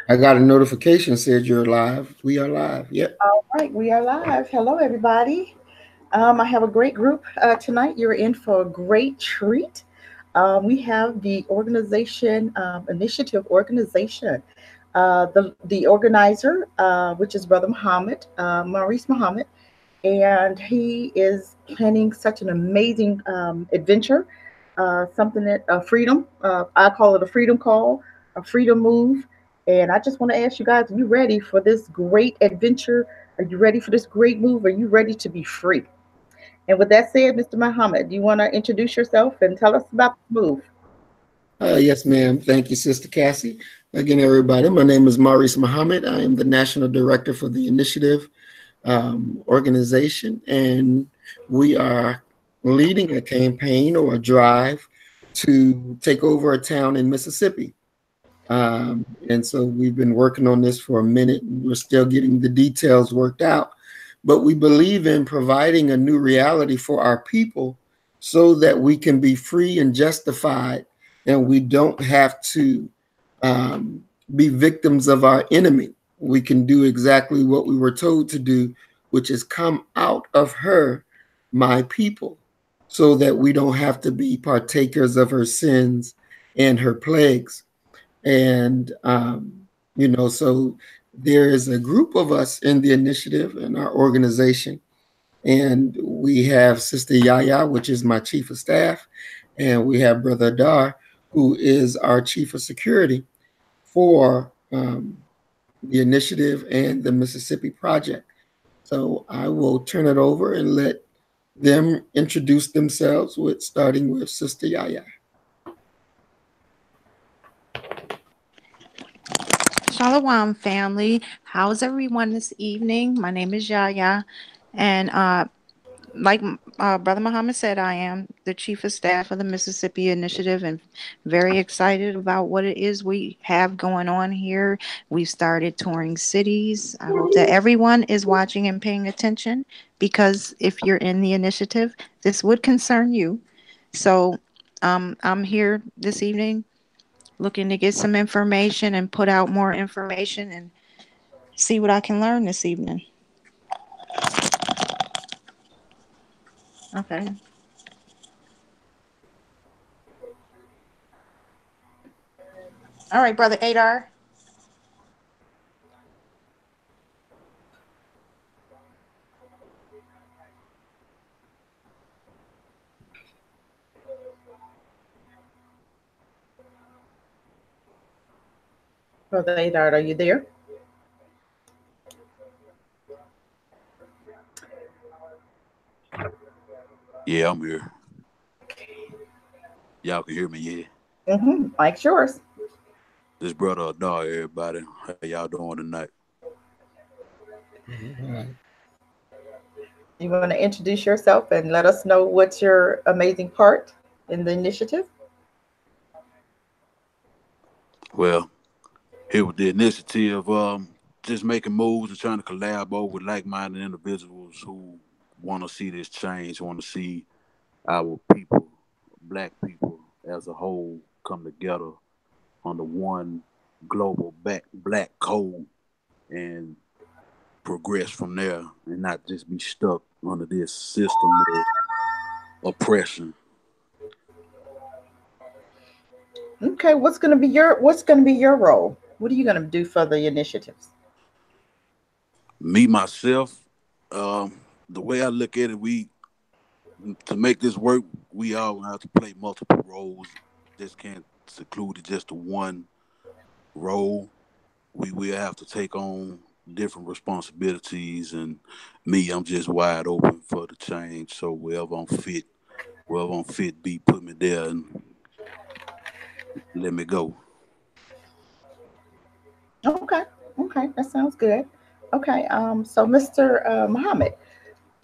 I got a notification said you're live. We are live. Yep. All right, we are live. Hello, everybody. I have a great group tonight. You're in for a great treat. We have the organization, initiative organization. The organizer, which is Brother Muhammad, Maurice Muhammad, and he is planning such an amazing adventure, something that freedom. I call it a freedom call, a freedom move. And I just want to ask you guys: Are you ready for this great adventure? Are you ready for this great move? Are you ready to be free? And with that said, Mr. Muhammad, do you want to introduce yourself and tell us about the move? Yes, ma'am. Thank you, Sister Cassie. Again, everybody, my name is Maurice Muhammad. I am the National Director for the Initiative organization, and we are leading a campaign or a drive to take over a town in Mississippi. And so we've been working on this for a minute. We're still getting the details worked out, but we believe in providing a new reality for our people so that we can be free and justified, and we don't have to um, be victims of our enemy. We can do exactly what we were told to do, which is come out of her, my people, so that we don't have to be partakers of her sins and her plagues. And, so there is a group of us in the initiative in our organization. And we have Sister Yaya, which is my chief of staff. And we have Brother Dar, who is our chief of security for the initiative and the Mississippi Project. So I will turn it over and let them introduce themselves, with starting with Sister Yaya. Shalom, family. How's everyone this evening? My name is Yaya, and like Brother Muhammad said, I am the Chief of Staff of the Mississippi Initiative, and very excited about what it is we have going on here. We've started touring cities. I hope that everyone is watching and paying attention, because if you're in the initiative, this would concern you. So I'm here this evening looking to get some information and put out more information and see what I can learn this evening. Okay. All right, Brother Adar. Brother Adard, are you there? Yeah, I'm here. Y'all can hear me, yeah. Mike's yours. This brother Adar, everybody. How y'all doing tonight? You want to introduce yourself and let us know what's your amazing part in the initiative? Well, here with the initiative, just making moves and trying to collaborate with like-minded individuals who want to see this change, want to see our people, black people as a whole, come together under one global black code and progress from there, and not just be stuck under this system of oppression. Okay, what's gonna be your role? What are you gonna do for the initiatives? Me myself, the way I look at it, we to make this work, we all have to play multiple roles. Just can't seclude it just to one role. We will have to take on different responsibilities, and me, I'm just wide open for the change. So wherever I'm fit, be put me there and let me go. Okay, okay, that sounds good. Okay, so Mr. Muhammad,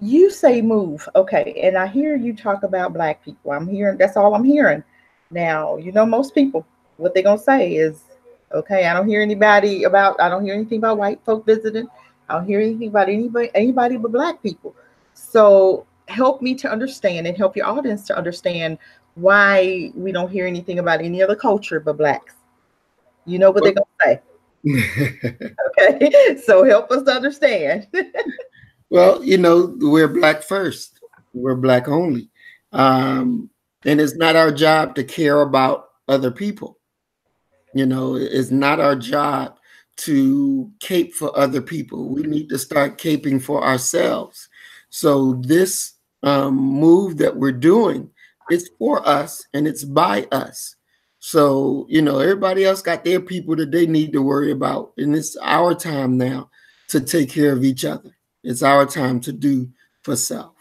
you say move, okay, and I hear you talk about black people. I'm hearing that's all I'm hearing. Now, most people, what they're gonna say is, okay, I don't hear anything about white folk visiting. I don't hear anything about anybody but black people. So help me to understand and help your audience to understand why we don't hear anything about any other culture but blacks. You know what they're Well, gonna say. Okay, so help us understand. Well, you know, we're black first. We're black only. And it's not our job to care about other people. You know, it's not our job to cape for other people. We need to start caping for ourselves. So this move that we're doing is for us and it's by us. So, you know, everybody else got their people that they need to worry about. And it's our time now to take care of each other. It's our time to do for self.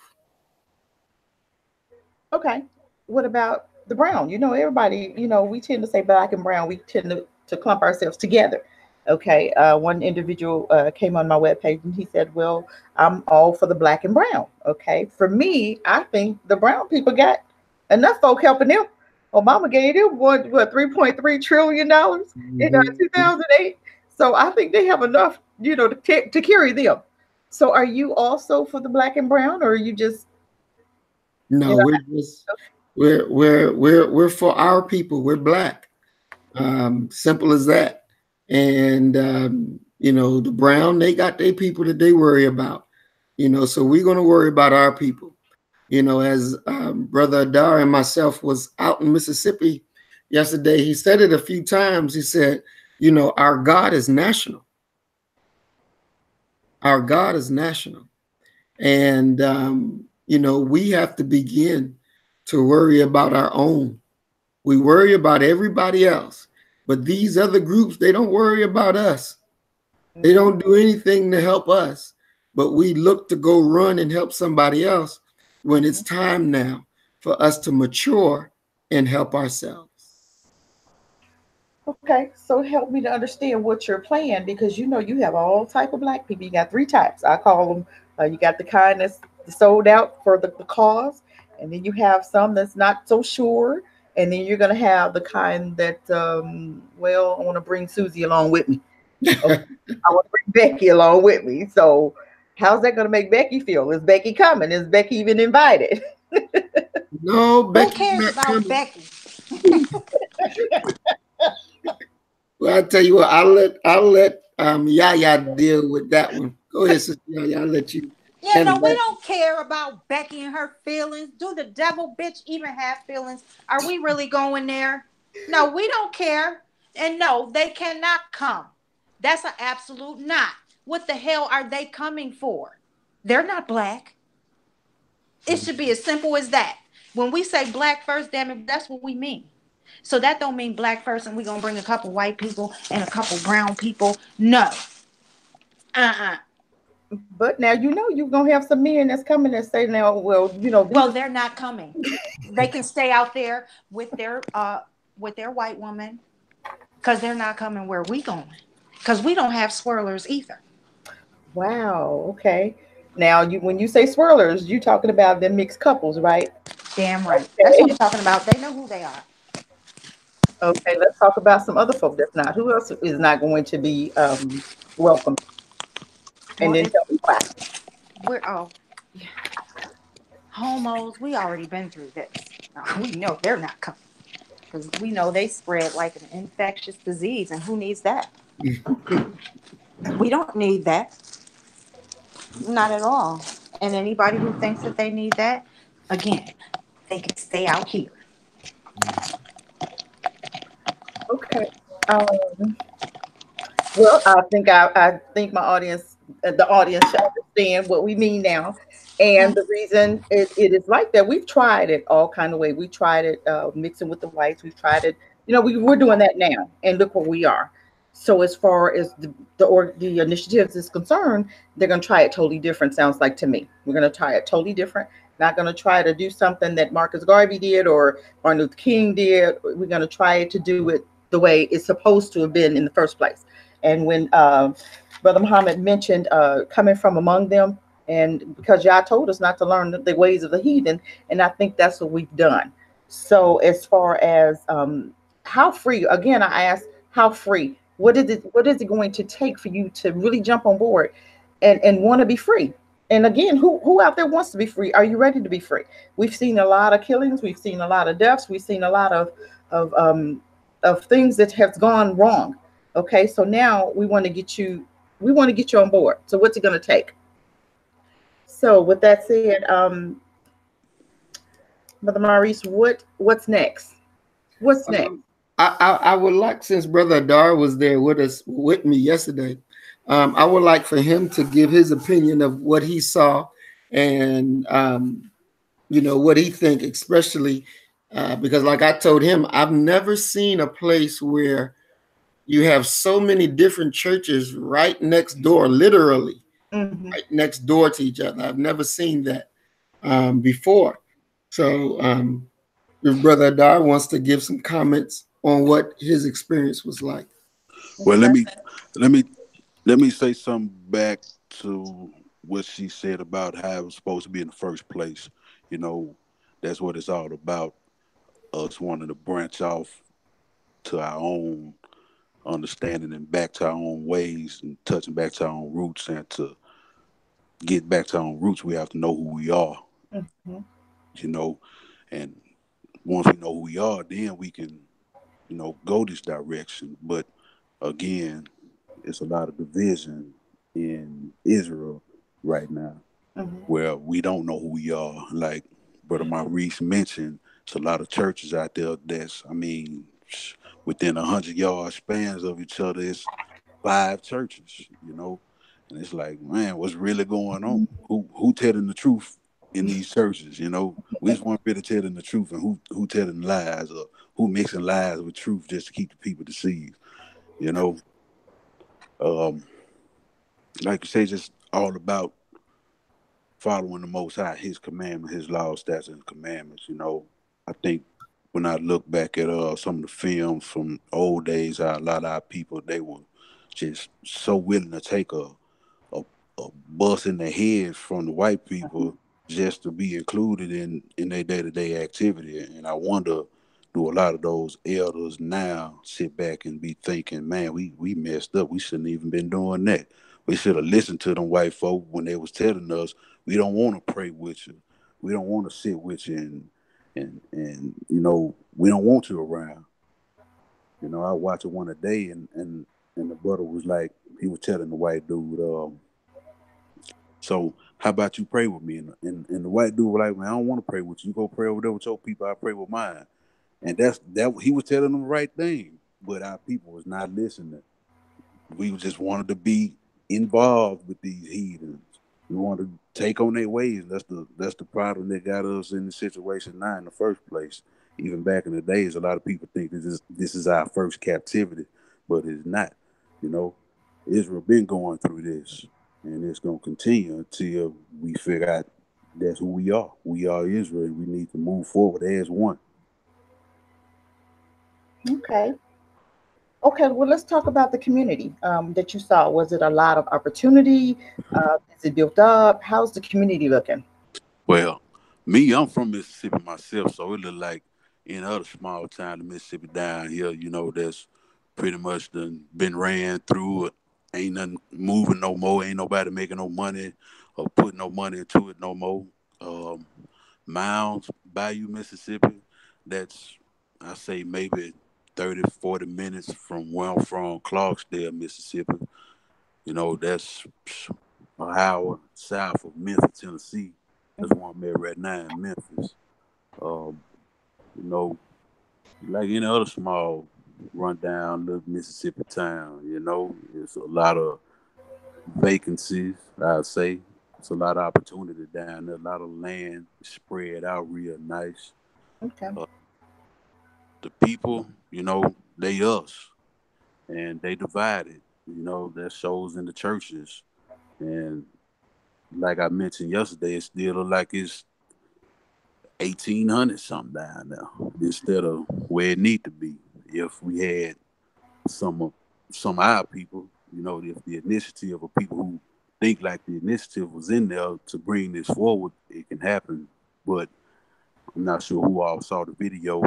Okay. What about the brown? You know, everybody, you know, we tend to say black and brown. We tend to clump ourselves together. Okay. One individual came on my webpage and he said, well, I'm all for the black and brown. Okay. For me, I think the brown people got enough folk helping them. Obama gave them what $3.3 trillion in Mhm. 2008. So I think they have enough, you know, to carry them. So are you also for the black and brown, or are you just, you No, know, we're for our people. We're black. Simple as that. And you know, the brown, they got their people that they worry about. You know, so we're gonna worry about our people. You know, as Brother Adar and myself was out in Mississippi yesterday, he said it a few times. He said, you know, our God is national. Our God is national. And you know, we have to begin to worry about our own. We worry about everybody else, but these other groups, they don't worry about us. They mhm. don't do anything to help us, but we look to go run and help somebody else when it's time now for us to mature and help ourselves. Okay, so help me to understand what you're playing, because you know you have all type of black people. You got three types. I call them. You got the kind that's sold out for the cause, and then you have some that's not so sure, and then you're gonna have the kind that, well, I want to bring Susie along with me. Okay, I want to bring Becky along with me. So how's that gonna make Becky feel? Is Becky coming? Is Becky even invited? No, Who Becky's cares not about coming. Becky? Well, I tell you what, I'll let Yaya deal with that one. Go ahead, Sister Yaya. I'll let you Yeah, handle no, we that. don't care about Becky and her feelings. Do the devil bitch even have feelings? Are we really going there? No, we don't care. And no, they cannot come. That's an absolute not. What the hell are they coming for? They're not black. It should be as simple as that. When we say black first, damn it, that's what we mean. So that don't mean black first and we're gonna bring a couple white people and a couple brown people. No. Uh-uh. But now you know you're gonna have some men that's coming and say, now, well, you know, these Well, are. they're not coming. They can stay out there with their white woman because they're not coming where we going. Because we don't have swirlers either. Wow. Okay. Now, you when you say swirlers, you talking about them mixed couples, right? Damn right. That's what I'm Okay. talking about. They know who they are. Okay. Let's talk about some other folk that's not. Who else is not going to be welcome? And Well, then if tell me why. we're homos, we already been through this. We know they're not coming because we know they spread like an infectious disease, and who needs that? We don't need that, not at all. And anybody who thinks that they need that, again, they can stay out here. Okay. Um, Well, I think my audience, the audience, should understand what we mean now, and the reason it is like that. We've tried it all kind of way. We tried it mixing with the whites. We've tried it. You know, we're doing that now, and look where we are. So as far as the initiatives is concerned, they're going to try it totally different. Sounds like to me. We're going to try it totally different. Not going to try to do something that Marcus Garvey did or Martin Luther King did. We're going to try to do it the way it's supposed to have been in the first place. And when Brother Muhammad mentioned coming from among them, and because Yah told us not to learn the ways of the heathen, and I think that's what we've done. So as far as how free, again, I ask, how free? What is it going to take for you to really jump on board and want to be free? And again, who out there wants to be free? Are you ready to be free? We've seen a lot of killings. We've seen a lot of deaths. We've seen a lot of of things that have gone wrong. Okay, so now we want to get you on board. So what's it going to take? So with that said, Mother Maurice, what's next? What's next? Um, I would like, since Brother Adar was there with me yesterday, I would like for him to give his opinion of what he saw and what he think, especially because, like I told him, I've never seen a place where you have so many different churches right next door, literally Mm-hmm. right next door to each other. I've never seen that before. So if Brother Adar wants to give some comments on what his experience was like. Well, let Okay. me let me let me say something back to what she said about how it was supposed to be in the first place. You know, that's what it's all about. Us wanting to branch off to our own understanding and back to our own ways and touching back to our own roots. And to get back to our own roots, we have to know who we are. Mm-hmm. You know, and once we know who we are, then we can go this direction. But again, it's a lot of division in Israel right now, Mm-hmm. where we don't know who we are. Like Brother Maurice mentioned, it's a lot of churches out there that's, I mean, within 100-yard spans of each other, it's 5 churches. And it's like, man, what's really going on? Who telling the truth in these churches? Which one really telling the truth, and who telling lies, or who mixing lies with truth just to keep the people deceived? You know, um, like you say, just all about following the Most High, His commandments, His laws, statutes, and commandments. I think when I look back at some of the films from old days, how a lot of our people, they were just so willing to take a, a bust in the head from the white people just to be included in their day to day activity. And I wonder, do a lot of those elders now sit back and be thinking, man, we messed up. We shouldn't even been doing that. We should have listened to them white folk when they was telling us we don't want to pray with you. We don't want to sit with you, and we don't want you around. I watched it one a day, and the brother was like, he was telling the white dude, so how about you pray with me? And the white dude was like, man, I don't want to pray with you. You go pray over there with your people. I pray with mine. And that he was telling them the right thing, but our people was not listening. We just wanted to be involved with these heathens. We wanted to take on their ways. That's the problem that got us in the situation now in the first place. Even back in the days, a lot of people think this is our first captivity, but it's not. You know, Israel been going through this, and it's gonna continue until we figure out that's who we are. We are Israel. We need to move forward as one. Okay. Okay, well, let's talk about the community that you saw. Was it a lot of opportunity? Is it built up? How's the community looking? Well, me, I'm from Mississippi myself, so it look like in other small town in Mississippi down here, that's pretty much done been ran through. It ain't nothing moving no more. Ain't nobody making no money or putting no money into it no more. Um, Mounds, Bayou, Mississippi, that's, I say, maybe 30, 40 minutes from where I'm from, Clarksdale, Mississippi. That's an hour south of Memphis, Tennessee. That's where I'm at right now in Memphis. Um, you know, like any other small rundown little Mississippi town, it's a lot of vacancies, I'd say. It's a lot of opportunity down there, a lot of land spread out real nice. Okay. Uh, the people, they us, and they divided. That shows in the churches. And like I mentioned yesterday, it still look like it's 1800 something down there instead of where it need to be. If we had some of our people, if the initiative of people who think like the initiative was in there to bring this forward, it can happen. But I'm not sure who all saw the video.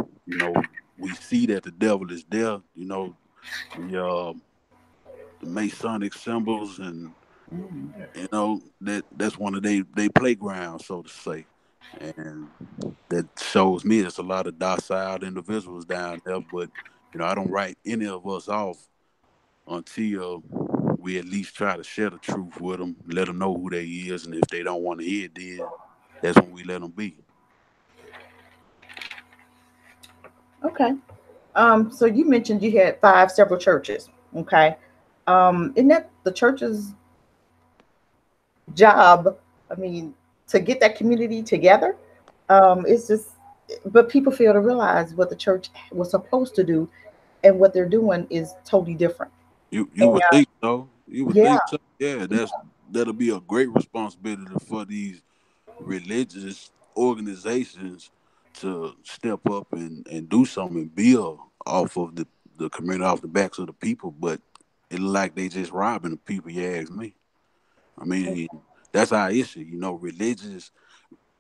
We see that the devil is there. The the Masonic symbols, and that's one of they playgrounds, so to say. And that shows me there's a lot of docile individuals down there, but I don't write any of us off until we at least try to share the truth with them, let them know who they is, and if they don't want to hear it, then that's when we let them be. Okay. So you mentioned you had five several churches. Okay. Isn't that the church's job? I mean, to get that community together. It's just, but people fail to realize what the church was supposed to do and what they're doing is totally different. You And would think so. You would yeah, think so. Yeah, that'll be a great responsibility for these religious organizations to step up and do something and build off of the community, off the backs of the people. But it look like they just robbing the people. You ask me. I mean, that's our issue.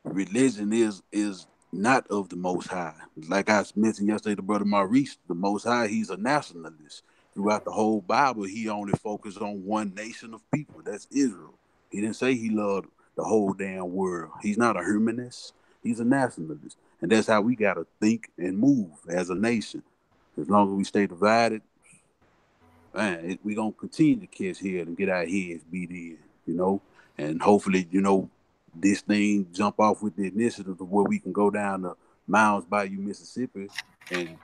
Religion is not of the Most High. Like I mentioned yesterday to Brother Maurice, the Most High, he's a nationalist. Throughout the whole Bible, he only focused on one nation of people. That's Israel. He didn't say he loved the whole damn world. He's not a humanist. He's a nationalist. And that's how we got to think and move as a nation. As long as we stay divided, man, we gonna continue to catch head and get our heads beat in. And hopefully, this thing jump off with the initiative of where we can go down to Miles Bayou, Mississippi, and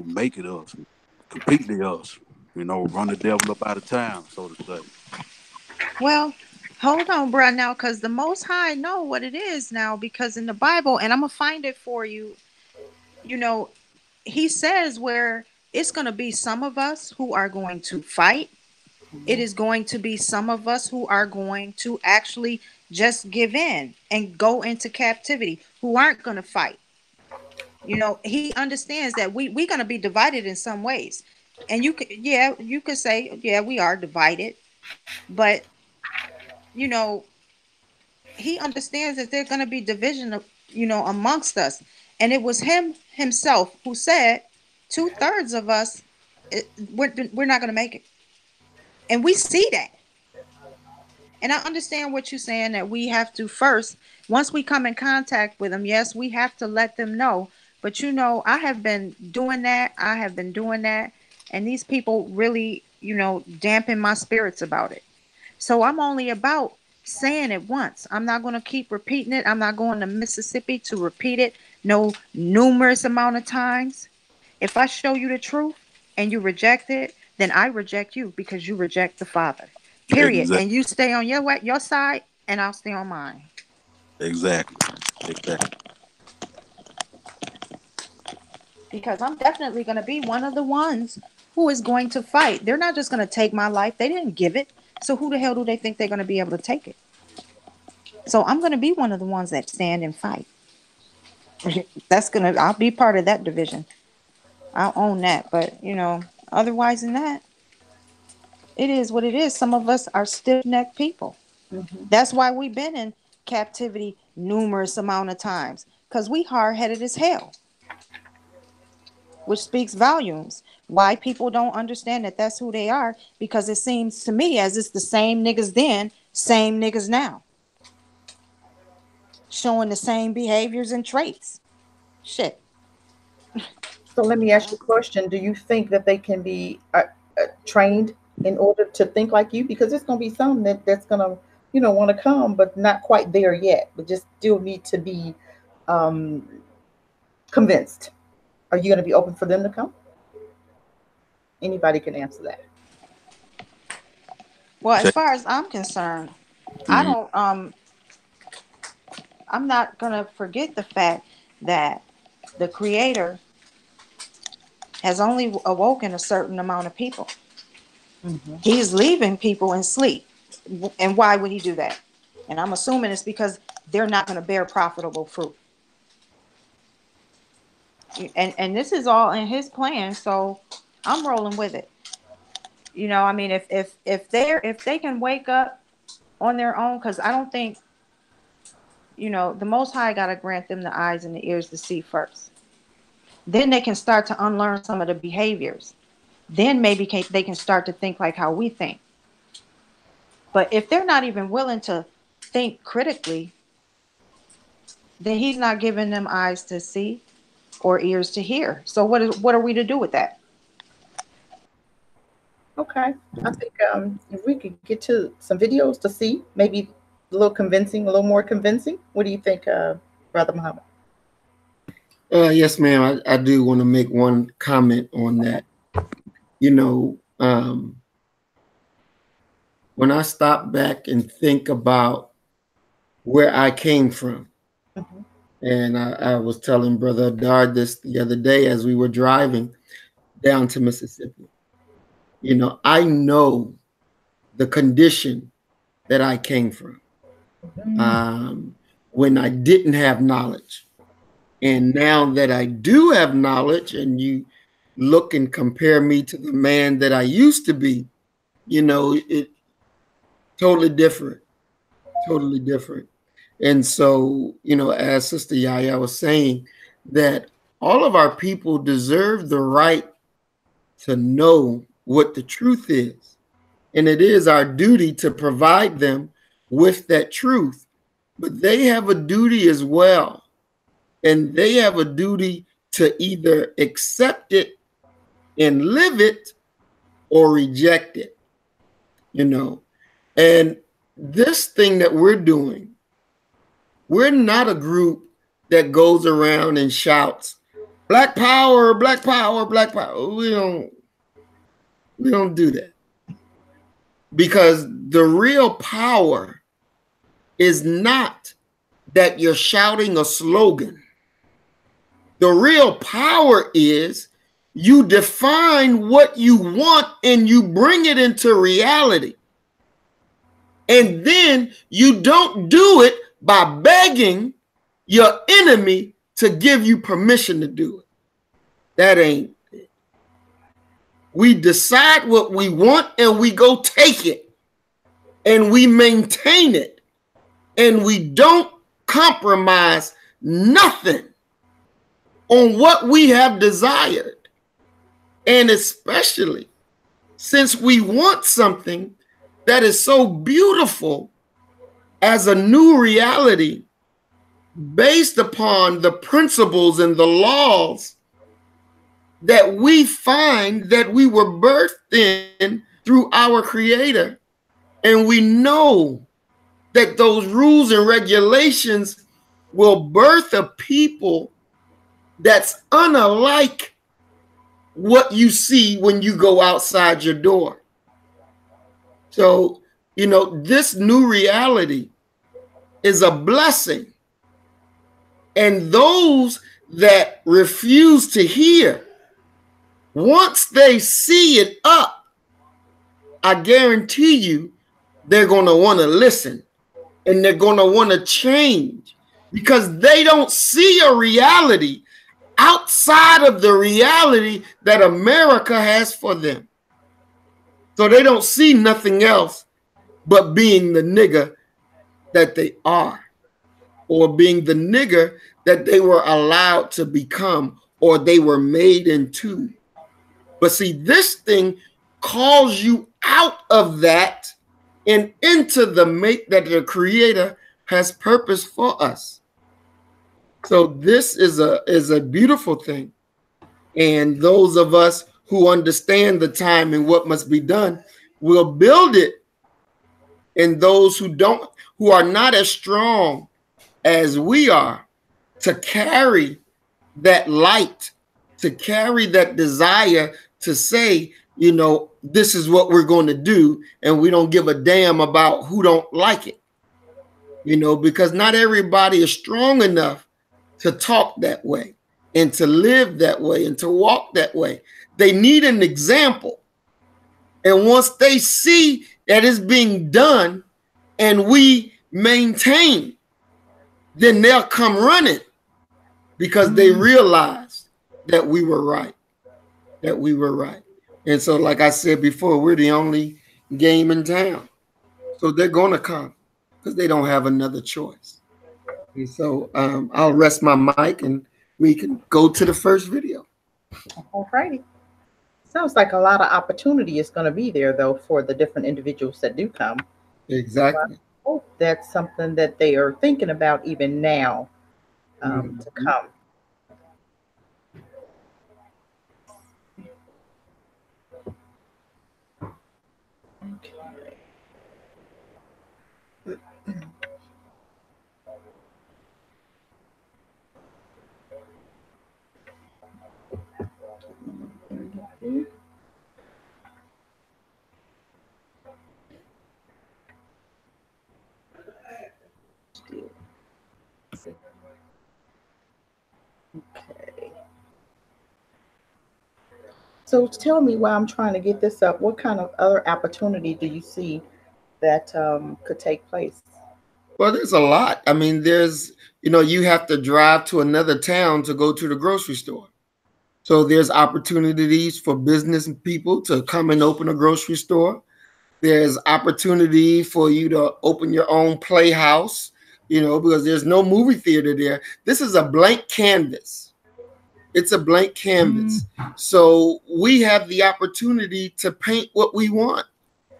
make it us, completely us. Run the devil up out of town, so to say. Well, hold on, bro, now, because the Most High know what it is now, because in the Bible, and I'm gonna find it for you. You know, He says where it's gonna be some of us who are going to fight. It is going to be some of us who are going to actually just give in and go into captivity, who aren't going to fight. He understands that we're going to be divided in some ways. And you could say, yeah, we are divided. But, you know, he understands that there's going to be division, amongst us. And it was him himself who said 2/3 of us, we're not going to make it. And we see that. And I understand what you're saying, that we have to first, once we come in contact with them, yes, we have to let them know. But I have been doing that. I have been doing that. And these people really, dampen my spirits about it. So I'm only about saying it once. I'm not going to keep repeating it. I'm not going to Mississippi to repeat it no numerous amount of times. If I show you the truth and you reject it, then I reject you because you reject the Father. Period. Exactly. And you stay on your side, and I'll stay on mine. Exactly. Exactly. Because I'm definitely going to be one of the ones who is going to fight. They're not just going to take my life. They didn't give it. So who the hell do they think they're going to be able to take it? So I'm going to be one of the ones that stand and fight. I'll be part of that division. I'll own that. But, otherwise than that, it is what it is. Some of us are stiff-necked people. hmm That's why we've been in captivity numerous amount of times, because we hard-headed as hell, which speaks volumes. Why people don't understand that that's who they are, because it seems to me as it's the same niggas then, same niggas now, showing the same behaviors and traits. Shit. So let me ask you a question. Do you think that they can be trained in order to think like you? Because there's going to be some that's going to, want to come, but not quite there yet, but just still need to be um, convinced. Are you going to be open for them to come? Anybody can answer that. Well, as Check. far as I'm concerned, I Mhm. don't I'm not gonna forget the fact that the creator has only awoken a certain amount of people. hmm He's leaving people in sleep. And why would he do that? And I'm assuming it's because they're not going to bear profitable fruit. And this is all in his plan, so I'm rolling with it. I mean, if they can wake up on their own, because I don't think, the Most High got to grant them the eyes and the ears to see first. Then they can start to unlearn some of the behaviors. Then maybe they can start to think like how we think. But if they're not even willing to think critically, then he's not giving them eyes to see or ears to hear. So what are we to do with that? Okay. I think if we could get to some videos to see, maybe a little convincing, a little more convincing. What do you think, Brother Muhammad? Yes, ma'am. I do want to make one comment on that. You know, when I stop back and think about where I came from, Mm-hmm. and I was telling Brother Dard this the other day as we were driving down to Mississippi. You know, I know the condition that I came from when I didn't have knowledge. And now that I do have knowledge, and you look and compare me to the man that I used to be, you know, it totally different, totally different. And so, you know, as Sister Yaya was saying, that all of our people deserve the right to know what the truth is. And it is our duty to provide them with that truth. But they have a duty as well. And they have a duty to either accept it and live it or reject it, you know. And this thing that we're doing, we're not a group that goes around and shouts, Black power, Black power, Black power. We don't do that. Because the real power is not that you're shouting a slogan. The real power is you define what you want and you bring it into reality. And then you don't do it by begging your enemy to give you permission to do it. That ain't it. We decide what we want and we go take it. And we maintain it. And we don't compromise nothing on what we have desired. And especially since we want something that is so beautiful as a new reality based upon the principles and the laws that we find that we were birthed in through our Creator. And we know that those rules and regulations will birth a people that's unlike what you see when you go outside your door. So, you know, this new reality is a blessing. And those that refuse to hear, once they see it up, I guarantee you they're going to want to listen and they're going to want to change because they don't see a reality outside of the reality that America has for them. So they don't see nothing else but being the nigger that they are, or being the nigger that they were allowed to become, or they were made into. But see, this thing calls you out of that and into the mate that the Creator has purpose for us. So this is a beautiful thing. And those of us who understand the time and what must be done will build it. And those who don't, who are not as strong as we are, to carry that light, to carry that desire to say, you know, this is what we're going to do, and we don't give a damn about who don't like it. You know, because not everybody is strong enough to talk that way and to live that way and to walk that way. They need an example. And once they see that it's being done and we maintain, then they'll come running because they realize that we were right, that we were right. And so, like I said before, we're the only game in town. So they're going to come because they don't have another choice. And so I'll rest my mic and we can go to the first video. All righty. Sounds like a lot of opportunity is going to be there, though, for the different individuals that do come. Exactly. So I hope that's something that they are thinking about even now to come. Okay. So tell me, while I'm trying to get this up, what kind of other opportunity do you see that could take place? Well, there's a lot. I mean, you have to drive to another town to go to the grocery store. So there's opportunities for business people to come and open a grocery store. There's opportunity for you to open your own playhouse, because there's no movie theater there. This is a blank canvas. It's a blank canvas. So we have the opportunity to paint what we want.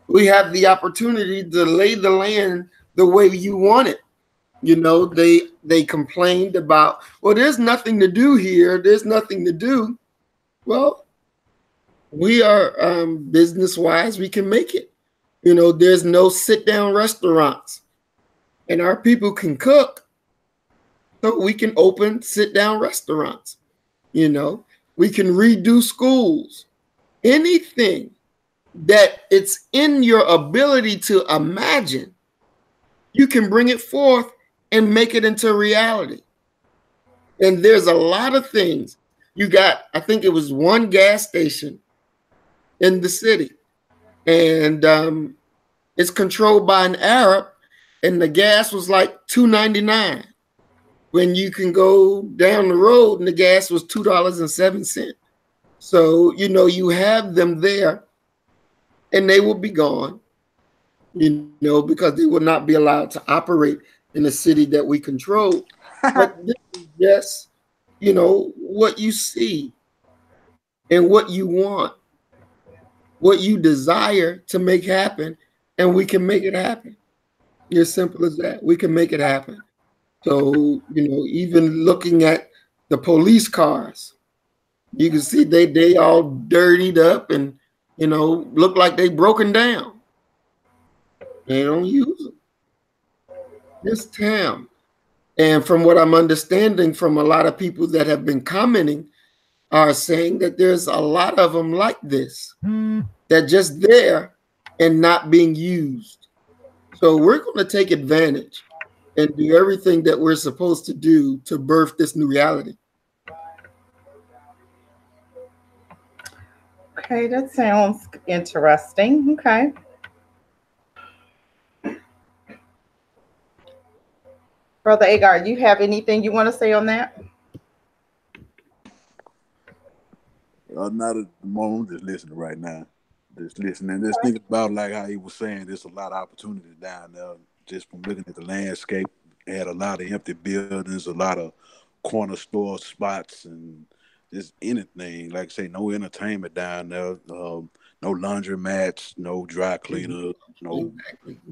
We have the opportunity to lay the land the way you want it. They complained about, well, there's nothing to do here. There's nothing to do. Well, we are business-wise, we can make it. There's no sit-down restaurants. And our people can cook, so we can open sit-down restaurants. We can redo schools. Anything that it's in your ability to imagine, you can bring it forth and make it into reality. And there's a lot of things. You got, I think it was one gas station in the city, and it's controlled by an Arab, and the gas was like $2.99. When you can go down the road and the gas was $2.07. So, you have them there, and they will be gone, because they will not be allowed to operate in a city that we control. But this is just, what you see and what you want, what you desire to make happen, and we can make it happen. As simple as that. We can make it happen. So, even looking at the police cars, you can see they all dirtied up and, look like they broken down. They don't use them. This town. And from what I'm understanding from a lot of people that have been commenting, are saying that there's a lot of them like this, that just there and not being used. So we're going to take advantage and do everything that we're supposed to do to birth this new reality. Okay, that sounds interesting. Okay. Brother Agar, do you have anything you want to say on that? Not at the moment. Just listening right now. Just listening. Just thinking about like how he was saying. There's a lot of opportunities down there. Just from looking at the landscape, they had a lot of empty buildings, a lot of corner store spots, and just anything. Like I say, no entertainment down there. No laundromats, no dry cleaners, no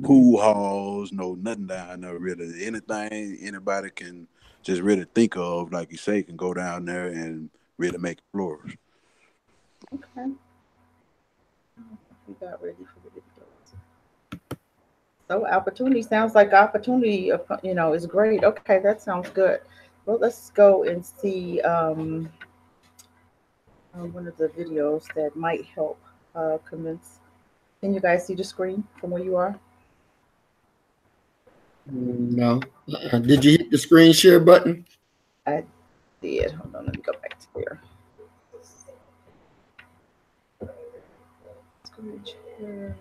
pool halls, no nothing down there really. Anything anybody can just really think of, like you say, can go down there and really make it flourish. Okay. We got ready for the videos. So opportunity sounds like opportunity, is great. Okay, that sounds good. Well, let's go and see one of the videos that might help convince. Can you guys see the screen from where you are? No. Did you hit the screen share button? I did. Hold on, let me go back to there. Screen share.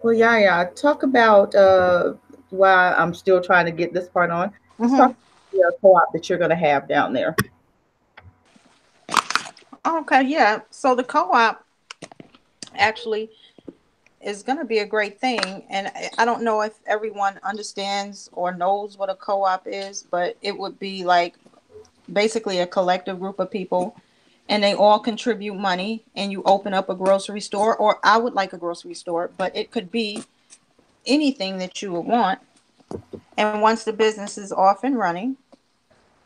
Well, yeah. Talk about why I'm still trying to get this part on. Let's talk about the co-op that you're going to have down there. Okay, yeah. So the co-op actually is going to be a great thing. And I don't know if everyone understands or knows what a co-op is, but it would be like basically a collective group of people, and they all contribute money, and you open up a grocery store, or I would like a grocery store, but it could be anything that you would want. And once the business is off and running,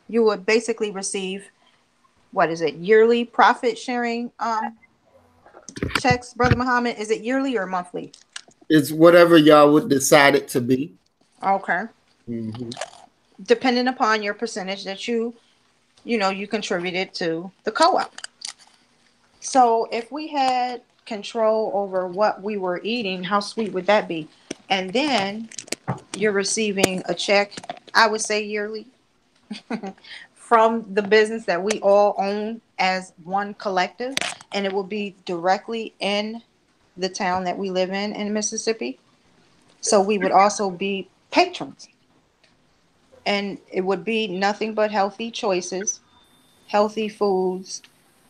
You would basically receive, what is it, yearly profit sharing checks, Brother Muhammad? Is it yearly or monthly? It's whatever y'all would decide it to be. Okay. Mm-hmm. Depending upon your percentage that you contributed to the co-op. So if we had control over what we were eating, how sweet would that be? And then you're receiving a check, I would say yearly, from the business that we all own as one collective, and it will be directly in the town that we live in Mississippi. So we would also be patrons, and it would be nothing but healthy choices, healthy foods,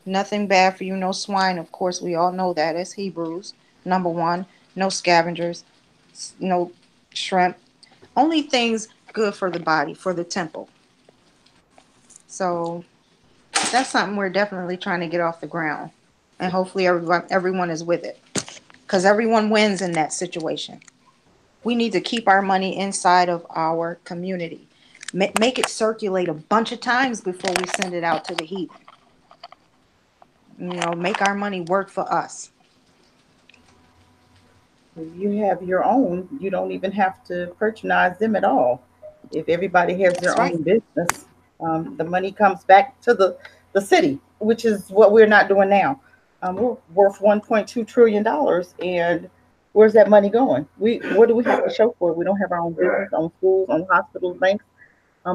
nothing bad for you, no swine. Of course, we all know that as Hebrews. Number one, no scavengers, no shrimp, only things good for the body, for the temple. So that's something we're definitely trying to get off the ground. And hopefully everyone is with it. Because everyone wins in that situation. We need to keep our money inside of our community. Make it circulate a bunch of times before we send it out to the heathen. Make our money work for us. If you have your own, you don't even have to patronize them at all. If everybody has That's their right. own business, the money comes back to the city, which is what we're not doing now. We're worth $1.2 trillion, and where's that money going? What do we have to show for it? We don't have our own business, own schools, own hospitals, banks.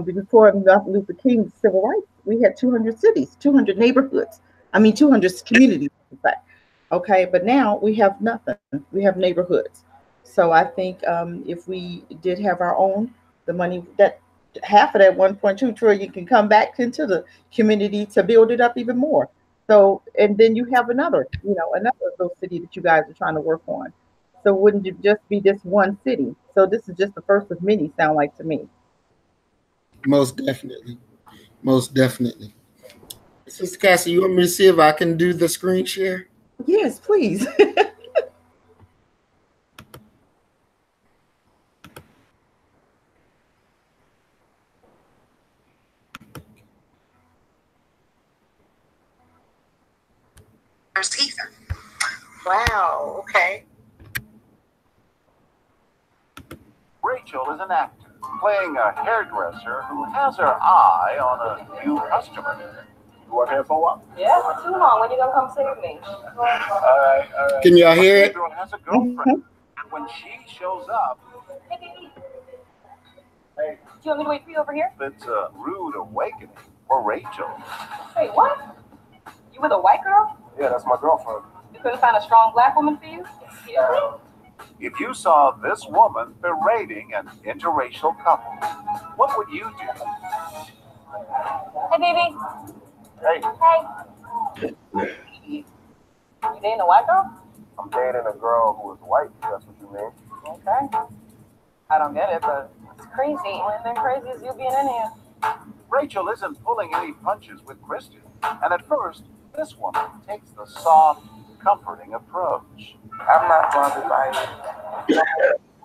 Before Martin Luther King's civil rights, we had 200 cities, 200 neighborhoods. I mean, 200 communities, in fact. Okay, but now we have nothing. We have neighborhoods. So I think if we did have our own, the money that half of that 1.2 trillion can come back into the community to build it up even more. So, and then you have another of those cities that you guys are trying to work on. So wouldn't it just be this one city? So this is just the first of many, sound like to me. Most definitely. Most definitely. Sister Cassie, you want me to see if I can do the screen share? Yes, please. There's Ethan. Wow, okay. Rachel is an actor playing a hairdresser who has her eye on a new customer. You work here for what? Yeah, for too long. When you gonna come save me? All right, all right. Can y'all hear it? Girl has a girlfriend. When she shows up, Hey, baby. Hey. Do you want me to wait for you over here? it's a rude awakening for Rachel. Wait, what? You with a white girl? Yeah, that's my girlfriend. You couldn't find a strong black woman for you? Yeah. If you saw this woman berating an interracial couple, what would you do? Hey, baby. Hey, Hey. You dating a white girl? I'm dating a girl who is white, if that's what you mean. Okay. I don't get it, but it's crazy. Ain't been crazy as you being in here. Rachel isn't pulling any punches with Christian, and at first, this woman takes the soft, comforting approach. I'm not bothered by it.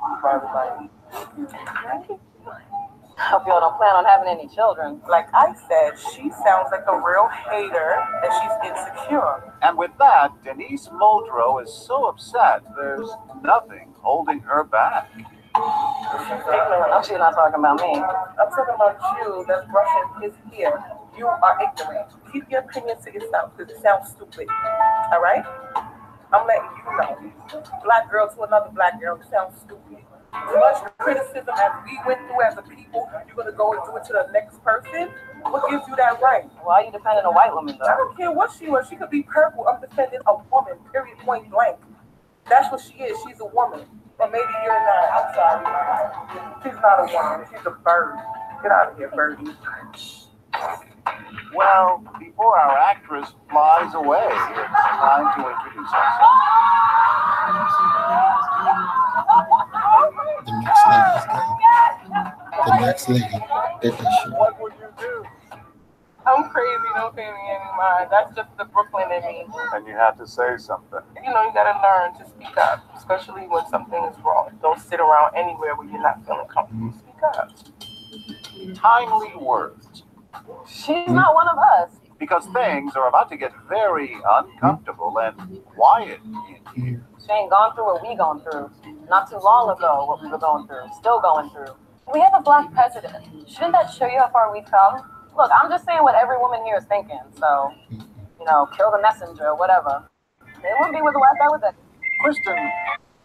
I'm bothered by it. Hope y'all don't plan on having any children. Like I said, she sounds like a real hater and she's insecure. And with that, Denise Muldrow is so upset, there's nothing holding her back. No, she's not talking about me. I'm talking about you that's brushing his hair. You are ignorant. Keep your opinions to yourself because it sounds stupid. All right? I'm letting you know. Black girl to another black girl sounds stupid. As much criticism as we went through as a people, you're going to go and do it to the next person? What gives you that right? Why are you defending a white woman, I though? don't care what she was. She could be purple. I'm defending a woman, period, point blank. That's what she is. She's a woman. Or maybe you're not. I'm sorry. She's not a woman. She's a bird. Get out of here, birdie. Well, before our actress flies away, it's time to introduce ourselves. The next lady's gone. The next lady did this shit. What would you do? I'm crazy. Don't pay me any mind. That's just the Brooklyn in me. And you have to say something. You know, you gotta learn to speak up, especially when something is wrong. Don't sit around anywhere where you're not feeling comfortable. Speak up. Timely words She's not one of us. Because things are about to get very uncomfortable and quiet in here. She ain't gone through what we gone through. Not too long ago, what we were going through. Still going through. We have a black president. Shouldn't that show you how far we've come? Look, I'm just saying what every woman here is thinking. So, you know, kill the messenger, whatever. They wouldn't be with the white guy with it. Kristen,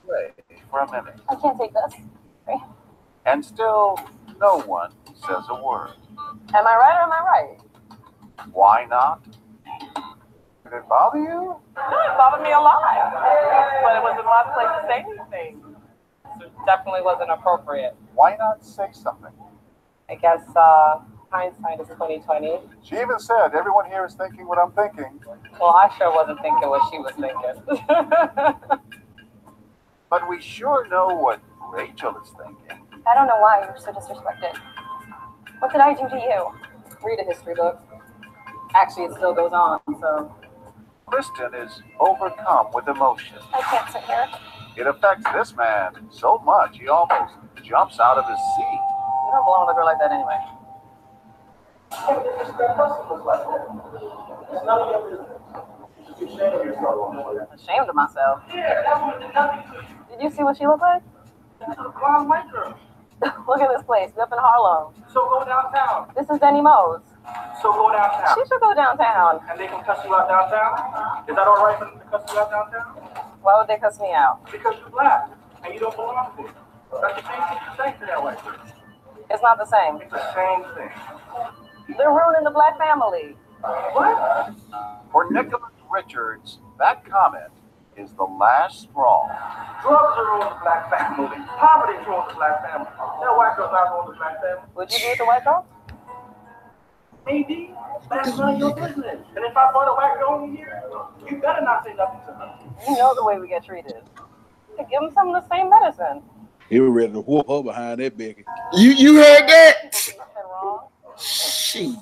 wait for a minute. I can't take this. Okay. And still, no one says a word. Am I right or am I right? Why not? Did it bother you? It bothered me a lot. But it wasn't my place to say anything. So it definitely wasn't appropriate. Why not say something? I guess hindsight is 2020. She even said, everyone here is thinking what I'm thinking. Well, I sure wasn't thinking what she was thinking. But we sure know what Rachel is thinking. I don't know why you're so disrespected. What did I do to you? Read a history book. Actually, it still goes on, so. Kristen is overcome with emotion. I can't sit here. It affects this man so much he almost jumps out of his seat. You don't belong with a girl like that anyway. Ashamed of myself. Did you see what she looked like? Blonde white girl. Look at this place. We're up in Harlem. So go downtown. This is Denny Mo's. So go downtown. She should go downtown. And they can cuss you out downtown? Is that all right for them to cuss you out downtown? Why would they cuss me out? Because you're black and you don't belong there. That's the same thing you say to that white person. It's not the same. It's the same thing. They're ruining the black family. What? For Nicholas Richards, that comment is the last straw. Drugs are ruining the black family. Poverty is ruining the black family. That white girl's not ruining the black family. Would you be with the white girl? Maybe. That's none of your business. And if I brought a white girl in here, you better not say nothing to her. You know the way we get treated. To give them some of the same medicine. He was ready to whoop her behind that Becky. You heard that? Nothing wrong. She.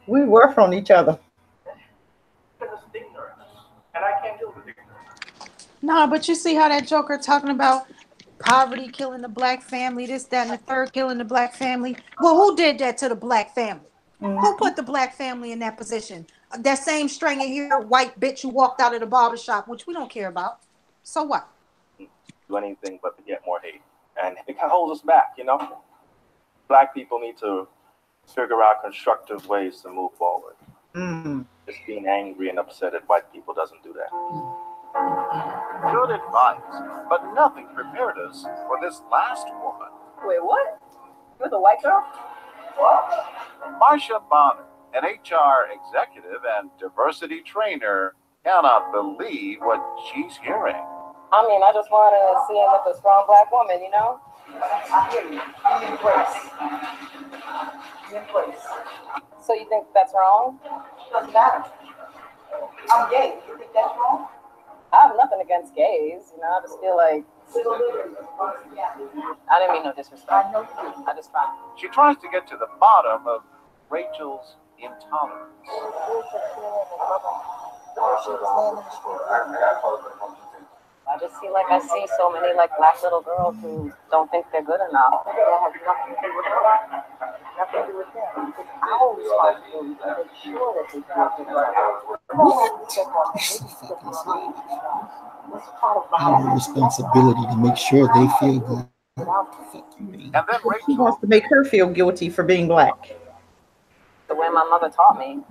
We were from each other. Because it's ignorance. And I can't deal with ignorance. No, but you see how that joker talking about poverty killing the black family, this, that, and the third killing the black family. Well, who did that to the black family? Who put the black family in that position? That same stringer here, white bitch who walked out of the barbershop, which we don't care about. So what? Do anything but to get more hate. And it kind of holds us back, you know? Black people need to figure out constructive ways to move forward. Just being angry and upset at white people doesn't do that. Good advice, but nothing prepared us for this last woman. Wait, what? You with a white girl? What? Marcia Bonner, an HR executive and diversity trainer, cannot believe what she's hearing. I mean, I just wanted to see him with a strong black woman, you know? I hear you. Be in place. Be in place. So you think that's wrong? Doesn't matter. I'm gay. You think that's wrong? I have nothing against gays, you know? I just feel like I didn't mean no disrespect. I know you. I just tried. She tries to get to the bottom of Rachel's intolerance. I just feel like I see so many like black little girls who don't think they're good enough. That has nothing to do with her. Nothing to do with them. It's our responsibility to make sure that they feel good enough. Our responsibility to make sure they feel good. And then He Rachel wants to make her feel guilty for being black. The way my mother taught me.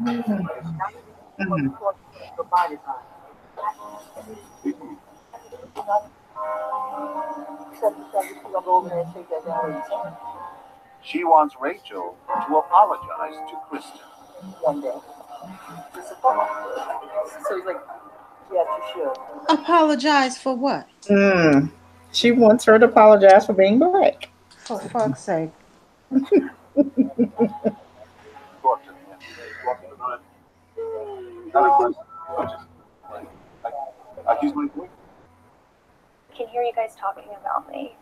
she wants Rachel to apologize to Kristen. One day. So he's like, yes, you should. Apologize for what? She wants her to apologize for being black. For fuck's sake. Talk to me. He's my boyfriend. I can hear you guys talking about me.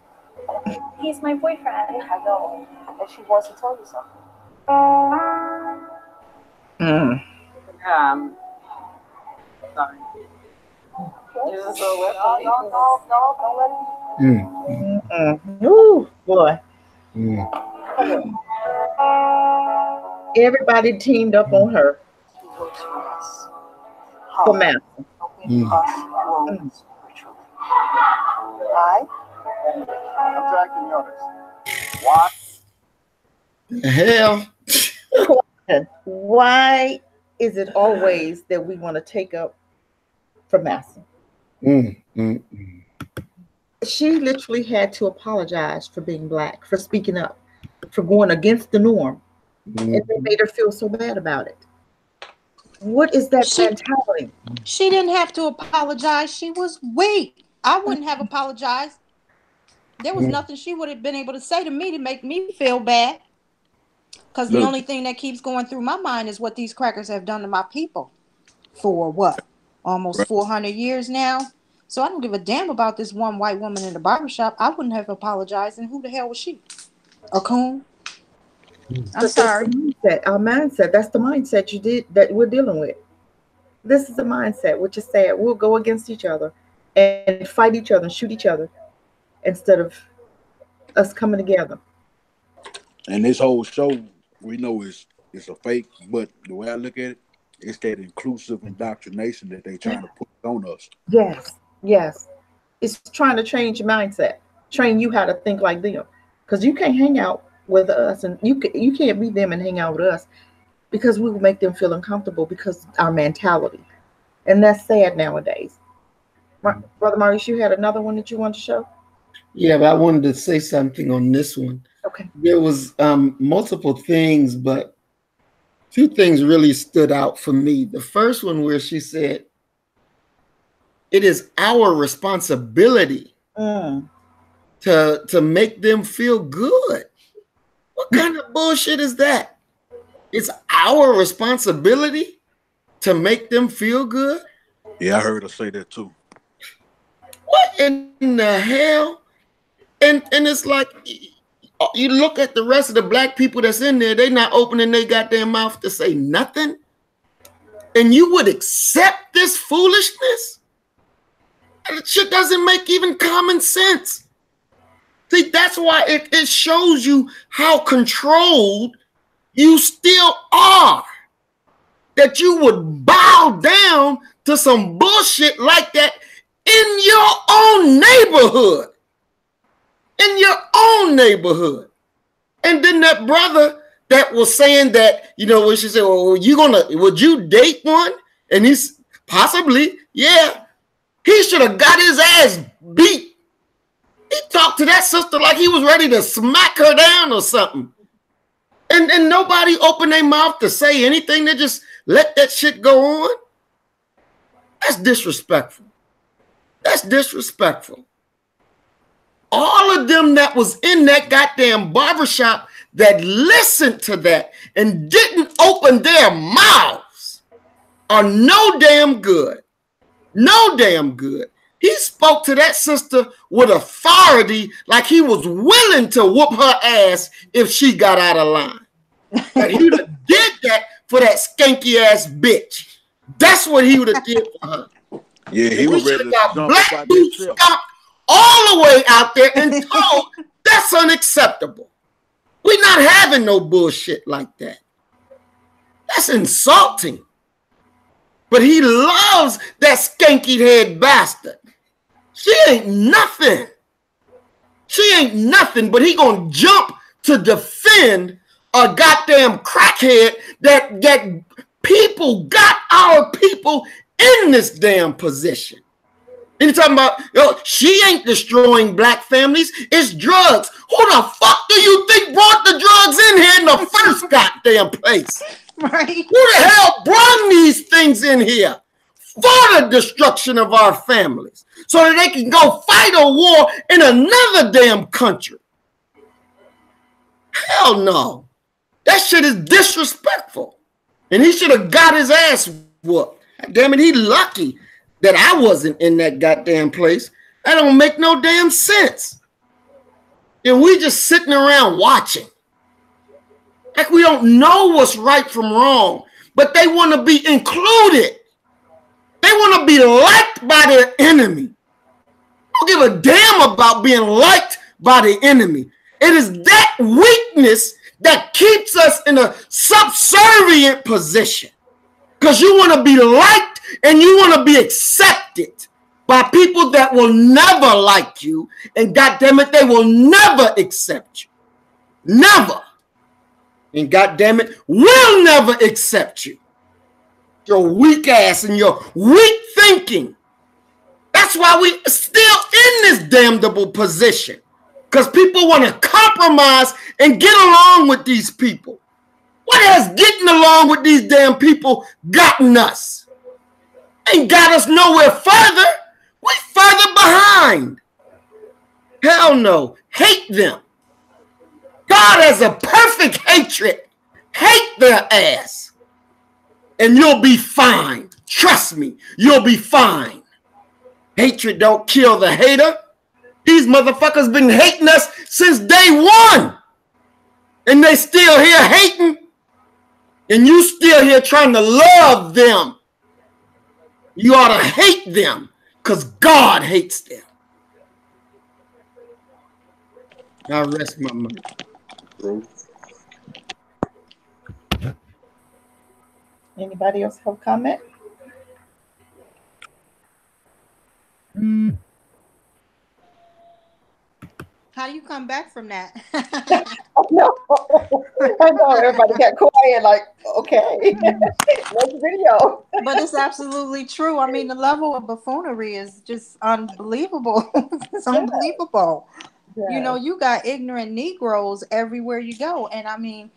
He's my boyfriend. I know. And she wants to tell you something. Yeah, sorry. This is so wet for me. No, don't let it. Ooh, boy. Everybody teamed up on her for math. Why? Objecting notice. Why? The hell? Why is it always that we want to take up for Massa? She literally had to apologize for being Black, for speaking up, for going against the norm. And they made her feel so bad about it. What is that mentality? She didn't have to apologize. She was weak. I wouldn't have apologized. There was nothing she would have been able to say to me to make me feel bad. Because the only thing that keeps going through my mind is what these crackers have done to my people for what? Almost 400 years now. So I don't give a damn about this one white woman in the barbershop. I wouldn't have apologized. And who the hell was she? A coon? I'm sorry. Our mindset. That's the mindset that we're dealing with. This is the mindset, which is sad. We'll go against each other and fight each other and shoot each other instead of us coming together. And this whole show, we know it's a fake, but the way I look at it, it's that inclusive indoctrination that they're trying to put on us. Yes. It's trying to change your mindset, train you how to think like them. Because you can't hang out with us and you can't be them and hang out with us, because we will make them feel uncomfortable because of our mentality. And that's sad nowadays. Brother Maurice, you had another one that you wanted to show? Yeah, but I wanted to say something on this one. Okay. There was multiple things, but two things really stood out for me. The first one where she said, it is our responsibility to make them feel good. What kind of bullshit is that? It's our responsibility to make them feel good? Yeah, I heard her say that too. What in the hell? And it's like, you look at the rest of the Black people that's in there, they not opening their goddamn mouth to say nothing. And you would accept this foolishness? That shit doesn't make even common sense. See, that's why it shows you how controlled you still are. That you would bow down to some bullshit like that in your own neighborhood. In your own neighborhood. And then that brother that was saying that, when she said, well, would you date one? And he's possibly, yeah. He should have got his ass beat. He talked to that sister like he was ready to smack her down or something. And nobody opened their mouth to say anything. They just let that shit go on. That's disrespectful. That's disrespectful. All of them that was in that goddamn barbershop that listened to that and didn't open their mouths are no damn good. No damn good. He spoke to that sister with authority like he was willing to whoop her ass if she got out of line. And he would have did that for that skanky ass bitch. That's what he would have did for her. Yeah, he was ready to got jump Black boots stomped all the way out there and told that's unacceptable. We're not having no bullshit like that. That's insulting. But he loves that skanky head bastard. She ain't nothing. She ain't nothing, but he gonna jump to defend a goddamn crackhead that people got our people in this damn position. And you're talking about, she ain't destroying Black families, it's drugs. Who the fuck do you think brought the drugs in here in the first goddamn place? Right. Who the hell brought these things in here for the destruction of our families so that they can go fight a war in another damn country? Hell no. That shit is disrespectful. And he should have got his ass whooped. Damn it, he lucky that I wasn't in that goddamn place. That don't make no damn sense. And we just sitting around watching. Like we don't know what's right from wrong, but they want to be included. They want to be liked by their enemy. Don't give a damn about being liked by the enemy. It is that weakness that keeps us in a subservient position. Because you want to be liked and you want to be accepted by people that will never like you. And goddamn it, they will never accept you. Never. And goddamn it, will never accept you. Your weak ass and your weak thinking. That's why we still in this damnable position. Because people want to compromise and get along with these people. What has getting along with these damn people gotten us? Ain't got us nowhere further. We further behind. Hell no. Hate them. God has a perfect hatred. Hate their ass. And you'll be fine. Trust me, you'll be fine. Hatred don't kill the hater. These motherfuckers been hating us since day one. And they still here hating. And you still here trying to love them. You ought to hate them because God hates them. I rest my mind. Anybody else have a comment? How do you come back from that? No, I know everybody got quiet. Like, okay, next video. But it's absolutely true. I mean, the level of buffoonery is just unbelievable. It's unbelievable. Yeah. You know, you got ignorant Negroes everywhere you go, and I mean,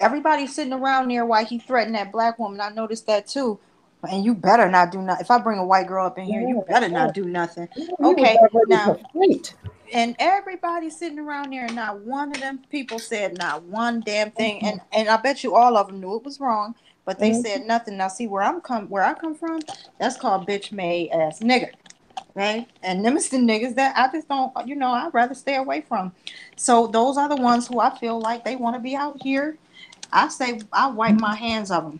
everybody's sitting around there while he threatened that black woman. I noticed that too. And you better not do nothing. If I bring a white girl up in here, you better not do nothing. Okay, now. And everybody's sitting around there, and not one of them people said not one damn thing. And I bet you all of them knew it was wrong, but they said nothing. Now see where I come from, that's called bitch made ass nigger. Right? And them is the niggas that I just don't, you know, I'd rather stay away from. So those are the ones who I feel like they want to be out here. I say I wipe my hands of them.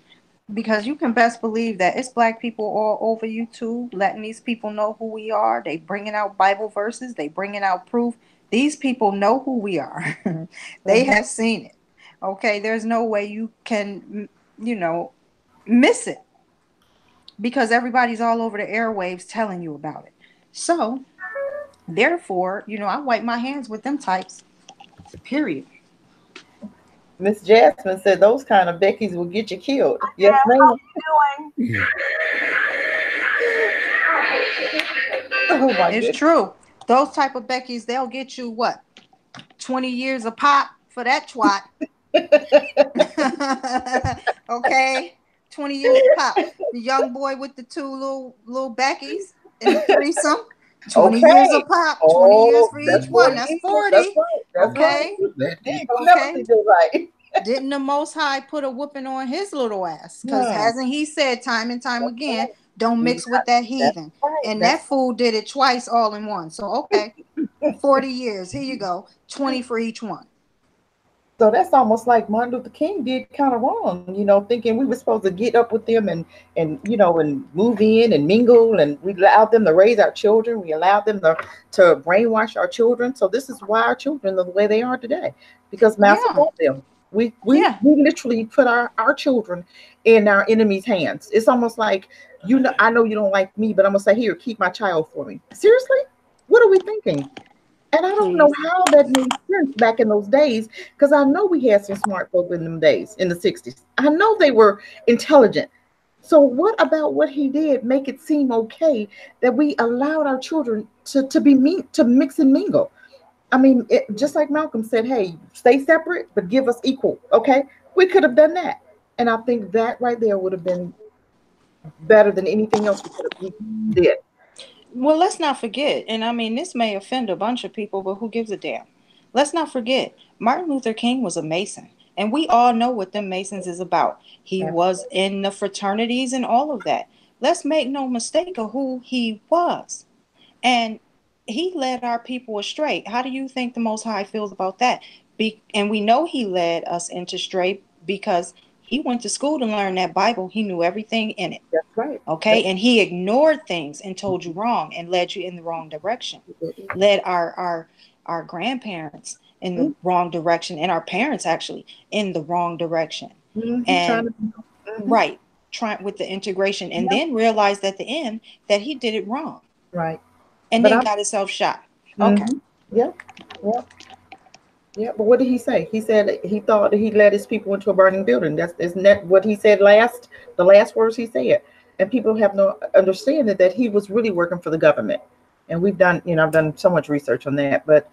Because you can best believe that it's black people all over YouTube letting these people know who we are. They bringing out Bible verses. They bringing out proof. These people know who we are. They have seen it. Okay, there's no way you can, you know, miss it. Because everybody's all over the airwaves telling you about it. So, therefore, you know, I wipe my hands with them types. Period. Miss Jasmine said those kind of Beckys will get you killed. Yes, ma'am. How you doing? Oh my It's true. Those type of Beckys, they'll get you what? 20 years a pop for that twat. Okay? 20 years a pop. The young boy with the two little Beckys and the threesome. 20 years a pop, 20 years for each one. That's 40. That's right. Okay. Right. Didn't the Most High put a whooping on his little ass? Because hasn't he said time and time again, don't mix with that heathen? And that fool did it twice all in one. So, okay, 40 years. Here you go. 20 for each one. So that's almost like Martin Luther King did kind of wrong, you know, thinking we were supposed to get up with them and you know, and move in and mingle, and we allowed them to raise our children. We allowed them to brainwash our children. So this is why our children are the way they are today, because master taught them. We literally put our children in our enemy's hands. It's almost like, you know, I know you don't like me, but I'm gonna say, here, keep my child for me. Seriously? What are we thinking? And I don't know how that made sense back in those days, because I know we had some smart folk in them days, in the 60s. I know they were intelligent. So what about what he did make it seem okay that we allowed our children to be to mix and mingle? I mean, just like Malcolm said, hey, stay separate, but give us equal. Okay, we could have done that. And I think that right there would have been better than anything else we did. Well, let's not forget, and I mean, this may offend a bunch of people, but who gives a damn? Let's not forget, Martin Luther King was a Mason, and we all know what them Masons is about. He was in the fraternities and all of that. Let's make no mistake of who he was. And he led our people astray. How do you think the Most High feels about that? And we know he led us into stray because he went to school to learn that Bible. He knew everything in it. That's right. Okay. And he ignored things and told you wrong and led you in the wrong direction. Led our grandparents in the wrong direction, and our parents actually in the wrong direction. And right, trying with the integration, and then realized at the end that he did it wrong. Right. And then got himself shot. Okay. Yeah. Yeah, but what did he say? He said he thought that he led his people into a burning building. Isn't that what he said last? The last words he said, and people have no understanding that he was really working for the government. And we've done, I've done so much research on that, but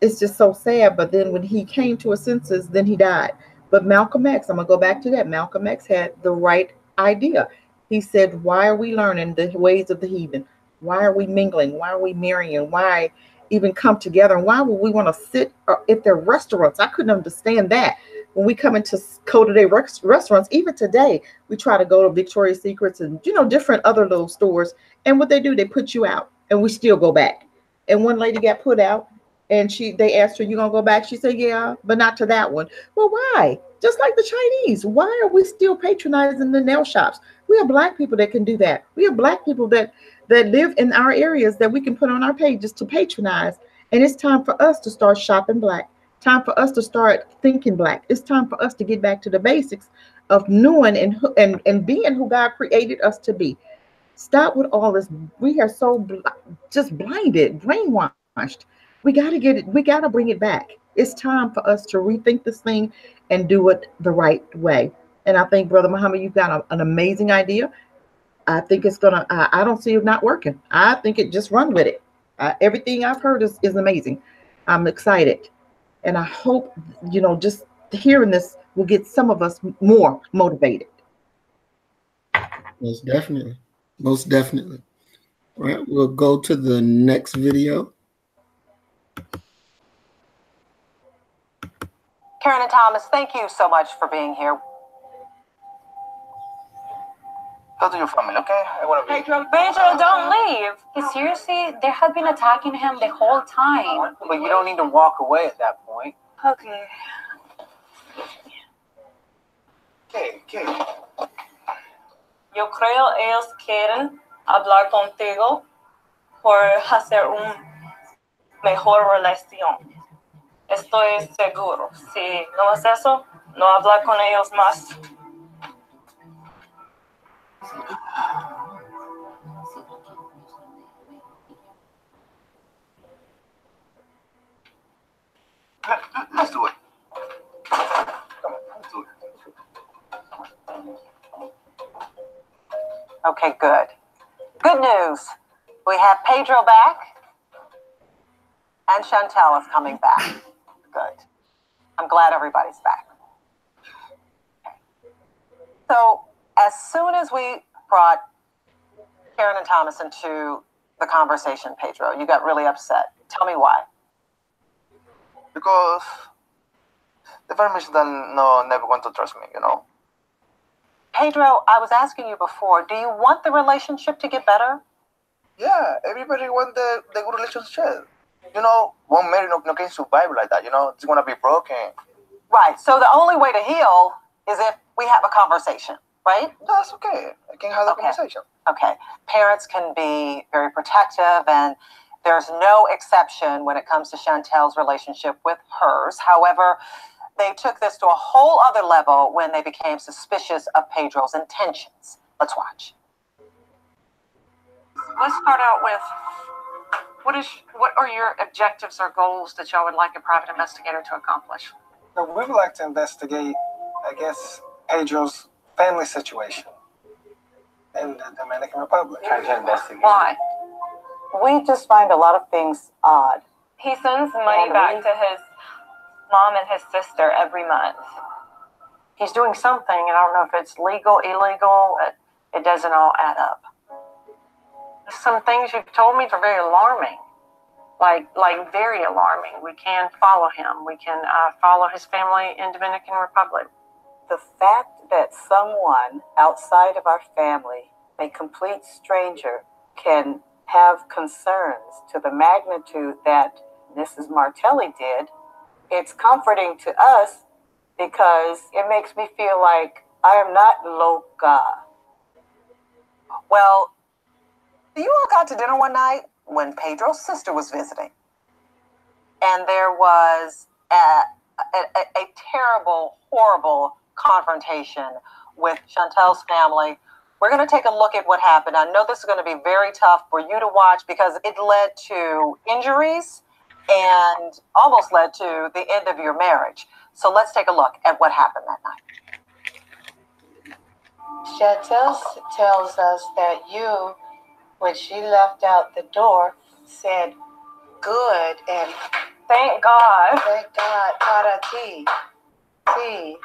it's just so sad. But then when he came to his senses, then he died. But Malcolm X, I'm gonna go back to that. Malcolm X had the right idea. He said, "Why are we learning the ways of the heathen? Why are we mingling? Why are we marrying? Why even come together? And why would we want to sit if they're restaurants?" I couldn't understand that. When we come into today restaurants, even today, we try to go to Victoria's Secrets and different other little stores, and what they do, they put you out, and we still go back. And one lady got put out, and they asked her, "You gonna go back?" She said, "Yeah, but not to that one." Well, why? Just like the Chinese, why are we still patronizing the nail shops? We have Black people that can do that. We have Black people that live in our areas that we can put on our pages to patronize. And it's time for us to start shopping Black. Time for us to start thinking Black. It's time for us to get back to the basics of knowing and being who God created us to be. Stop with all this. We are so just blinded, brainwashed. We got to get it. We got to bring it back. It's time for us to rethink this thing and do it the right way. And I think, Brother Muhammad, you've got an amazing idea. I think it's gonna. I don't see it not working. I think it just run with it. Everything I've heard is amazing. I'm excited, and I hope just hearing this will get some of us more motivated. Most definitely. Most definitely. All right, we'll go to the next video. Karen and Thomas, thank you so much for being here. Go to your family, okay? I want to be. Pedro, don't leave. Seriously, they have been attacking him the whole time. But you don't need to walk away at that point. Okay. ¿Qué? Yo creo ellos quieren hablar contigo por hacer una mejor relación. Estoy seguro. Si no es eso, no hablar con ellos más. Let's do it. Come on, let's do it. Okay, good. Good news. We have Pedro back, and Chantel is coming back. Good. I'm glad everybody's back. Okay. So as soon as we brought Karen and Thomas into the conversation, Pedro, you got really upset. Tell me why. Because the family never want to trust me, Pedro, I was asking you before, do you want the relationship to get better? Yeah, everybody want the good relationship. One marriage no can survive like that, It's going to be broken. Right, so the only way to heal is if we have a conversation, right? That's okay. I can have a conversation. Okay, parents can be very protective, and there's no exception when it comes to Chantel's relationship with hers. However, they took this to a whole other level when they became suspicious of Pedro's intentions. Let's watch. Let's start out with what are your objectives or goals that y'all would like a private investigator to accomplish? So we would like to investigate, I guess, Pedro's family situation in the Dominican Republic. Trying to investigate. Why? We just find a lot of things odd. He sends money back to his mom and his sister every month. He's doing something, and I don't know if it's legal, illegal. It doesn't all add up. Some things you've told me are very alarming, like very alarming. We can follow him. We can follow his family in Dominican Republic. The fact that someone outside of our family, a complete stranger, can have concerns to the magnitude that Mrs. Martelli did, it's comforting to us because it makes me feel like I am not loca. Well, you all got to dinner one night when Pedro's sister was visiting. and there was a terrible, horrible confrontation with Chantel's family. We're going to take a look at what happened. I know this is going to be very tough for you to watch because it led to injuries and almost led to the end of your marriage. So let's take a look at what happened that night. Chantel tells us that you, when she left out the door, said good and Thank God. thank God para ti. Sí.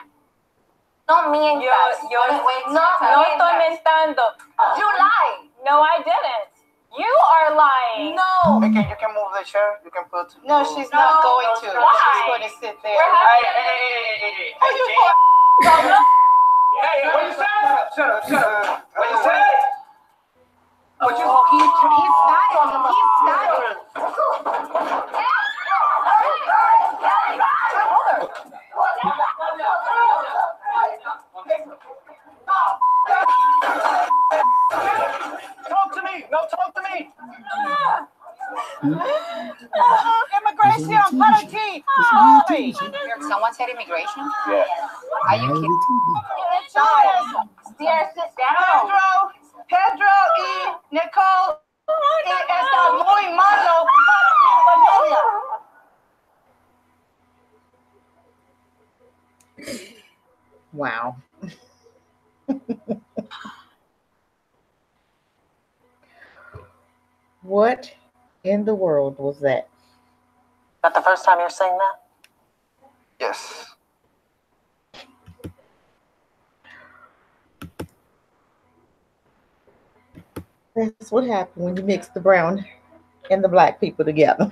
No mientas. No estoy mentando. You lied. No, I didn't. You are lying. No. Okay, you can move the chair. You can put. No, she's not going to. Why? She's going to sit there. Hey, what you say? Shut up. What you say? But you, he's started. Talk to me. No, talk to me. Immigration, para ti. Someone said immigration? Yeah. Are you kidding? Sit down. Pedro y Nicole está muy malo para mi familia. Wow. What in the world was that? That the first time you're saying that? Yes. That's what happened when you mix the brown and the black people together.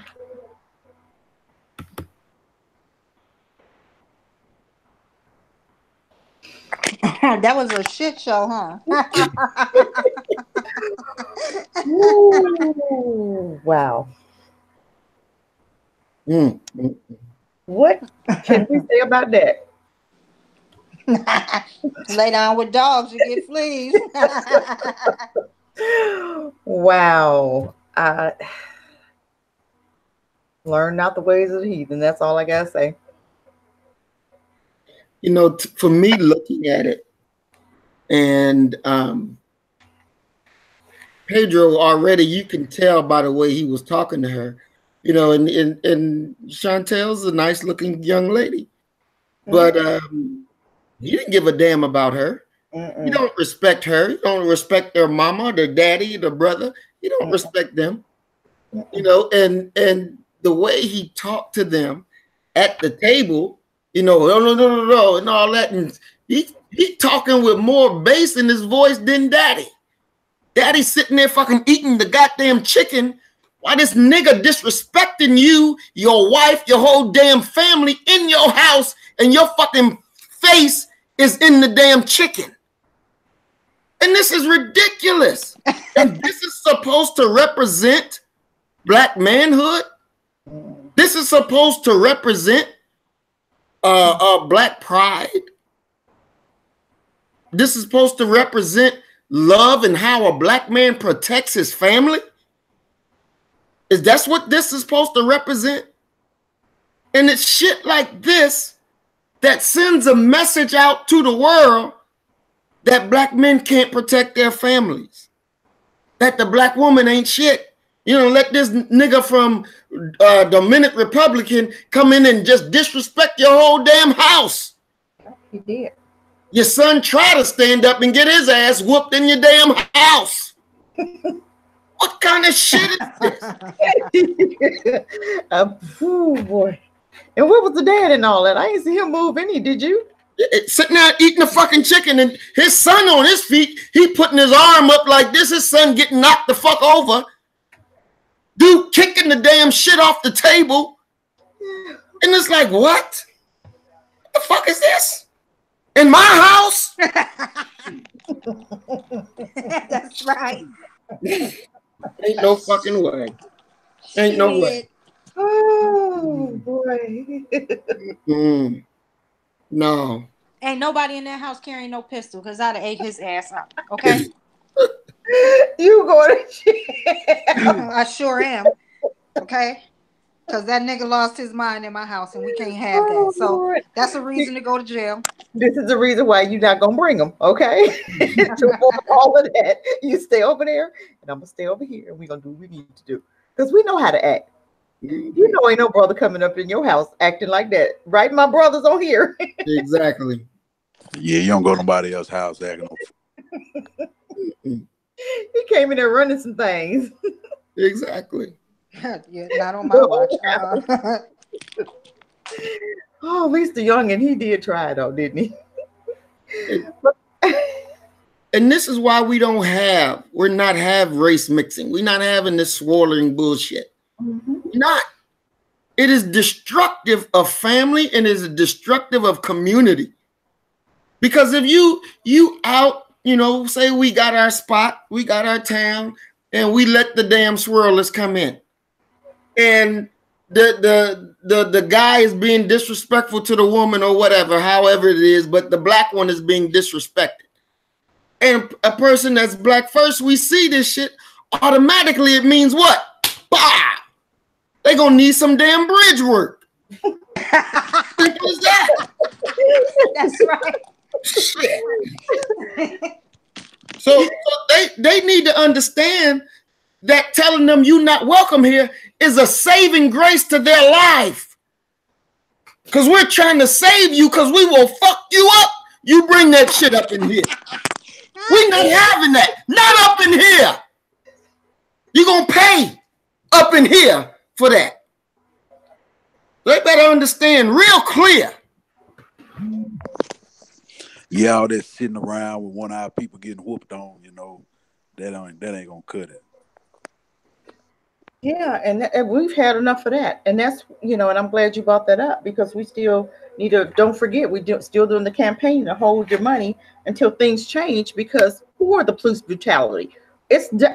That was a shit show, huh? Ooh, wow. What can we say about that? Lay down with dogs, you get fleas. Wow. Learn not the ways of the heathen. That's all I got to say. You know, for me, looking at it, and Pedro already, you can tell by the way he was talking to her, you know, and Chantel's a nice looking young lady, but he didn't give a damn about her. You don't respect her. You don't respect their mama, their daddy, their brother. You don't respect them, you know, and the way he talked to them at the table, you know, no, and all that. And he talking with more bass in his voice than daddy. Daddy's sitting there fucking eating the goddamn chicken while this nigga disrespecting you, your wife, your whole damn family in your house, and your fucking face is in the damn chicken. And this is ridiculous. And this is supposed to represent black manhood. This is supposed to represent black pride. This is supposed to represent love and how a black man protects his family. Is that what this is supposed to represent? And it's shit like this that sends a message out to the world that black men can't protect their families, that the black woman ain't shit. You know, let this nigga from the Minute Republican come in and just disrespect your whole damn house. He did. Your son tried to stand up and get his ass whooped in your damn house. What kind of shit is this? Oh boy. And where was the dad and all that? I ain't see him move any, did you? Sitting there eating the fucking chicken, and his son on his feet, he putting his arm up like this, his son getting knocked the fuck over. Dude kicking the damn shit off the table. And it's like, what? What the fuck is this? In my house? That's right. Ain't no fucking way. Ain't no way. Oh boy. No. Ain't nobody in that house carrying no pistol because I'd have ate his ass up. Okay. You going to jail. I sure am. Okay. Because that nigga lost his mind in my house and we can't have that. So that's a reason to go to jail. This is the reason why you're not going to bring them, okay? To avoid all of that, you stay over there and I'm going to stay over here and we're going to do what we need to do. Because we know how to act. You know, ain't no brother coming up in your house acting like that. Right? My brother's on here. Exactly. Yeah, you don't go to nobody else's house acting He came in there running some things. Exactly. Yeah, not on my watch. Oh, at least the youngin', he did try though, didn't he? And this is why we're not have race mixing. We're not having this swirling bullshit. Not. It is destructive of family and it is destructive of community. Because if you out, you know, say we got our spot, we got our town, and we let the damn swirlers come in. And the guy is being disrespectful to the woman or whatever, however it is, but the black one is being disrespected. And a person that's black first, we see this shit, automatically it means what? Bah! They gonna need some damn bridge work. Simple as that. That's right. Shit. So they need to understand that telling them you not welcome here is a saving grace to their life. Because we're trying to save you because we will fuck you up. You bring that shit up in here. We're not having that. Not up in here. You're going to pay up in here for that. They better understand real clear. Yeah, all that sitting around with one-eyed people getting whooped on, you know, that ain't gonna cut it. Yeah, and we've had enough of that. And that's, you know, and I'm glad you brought that up because we still need to, don't forget, still doing the campaign to hold your money until things change because for the police brutality,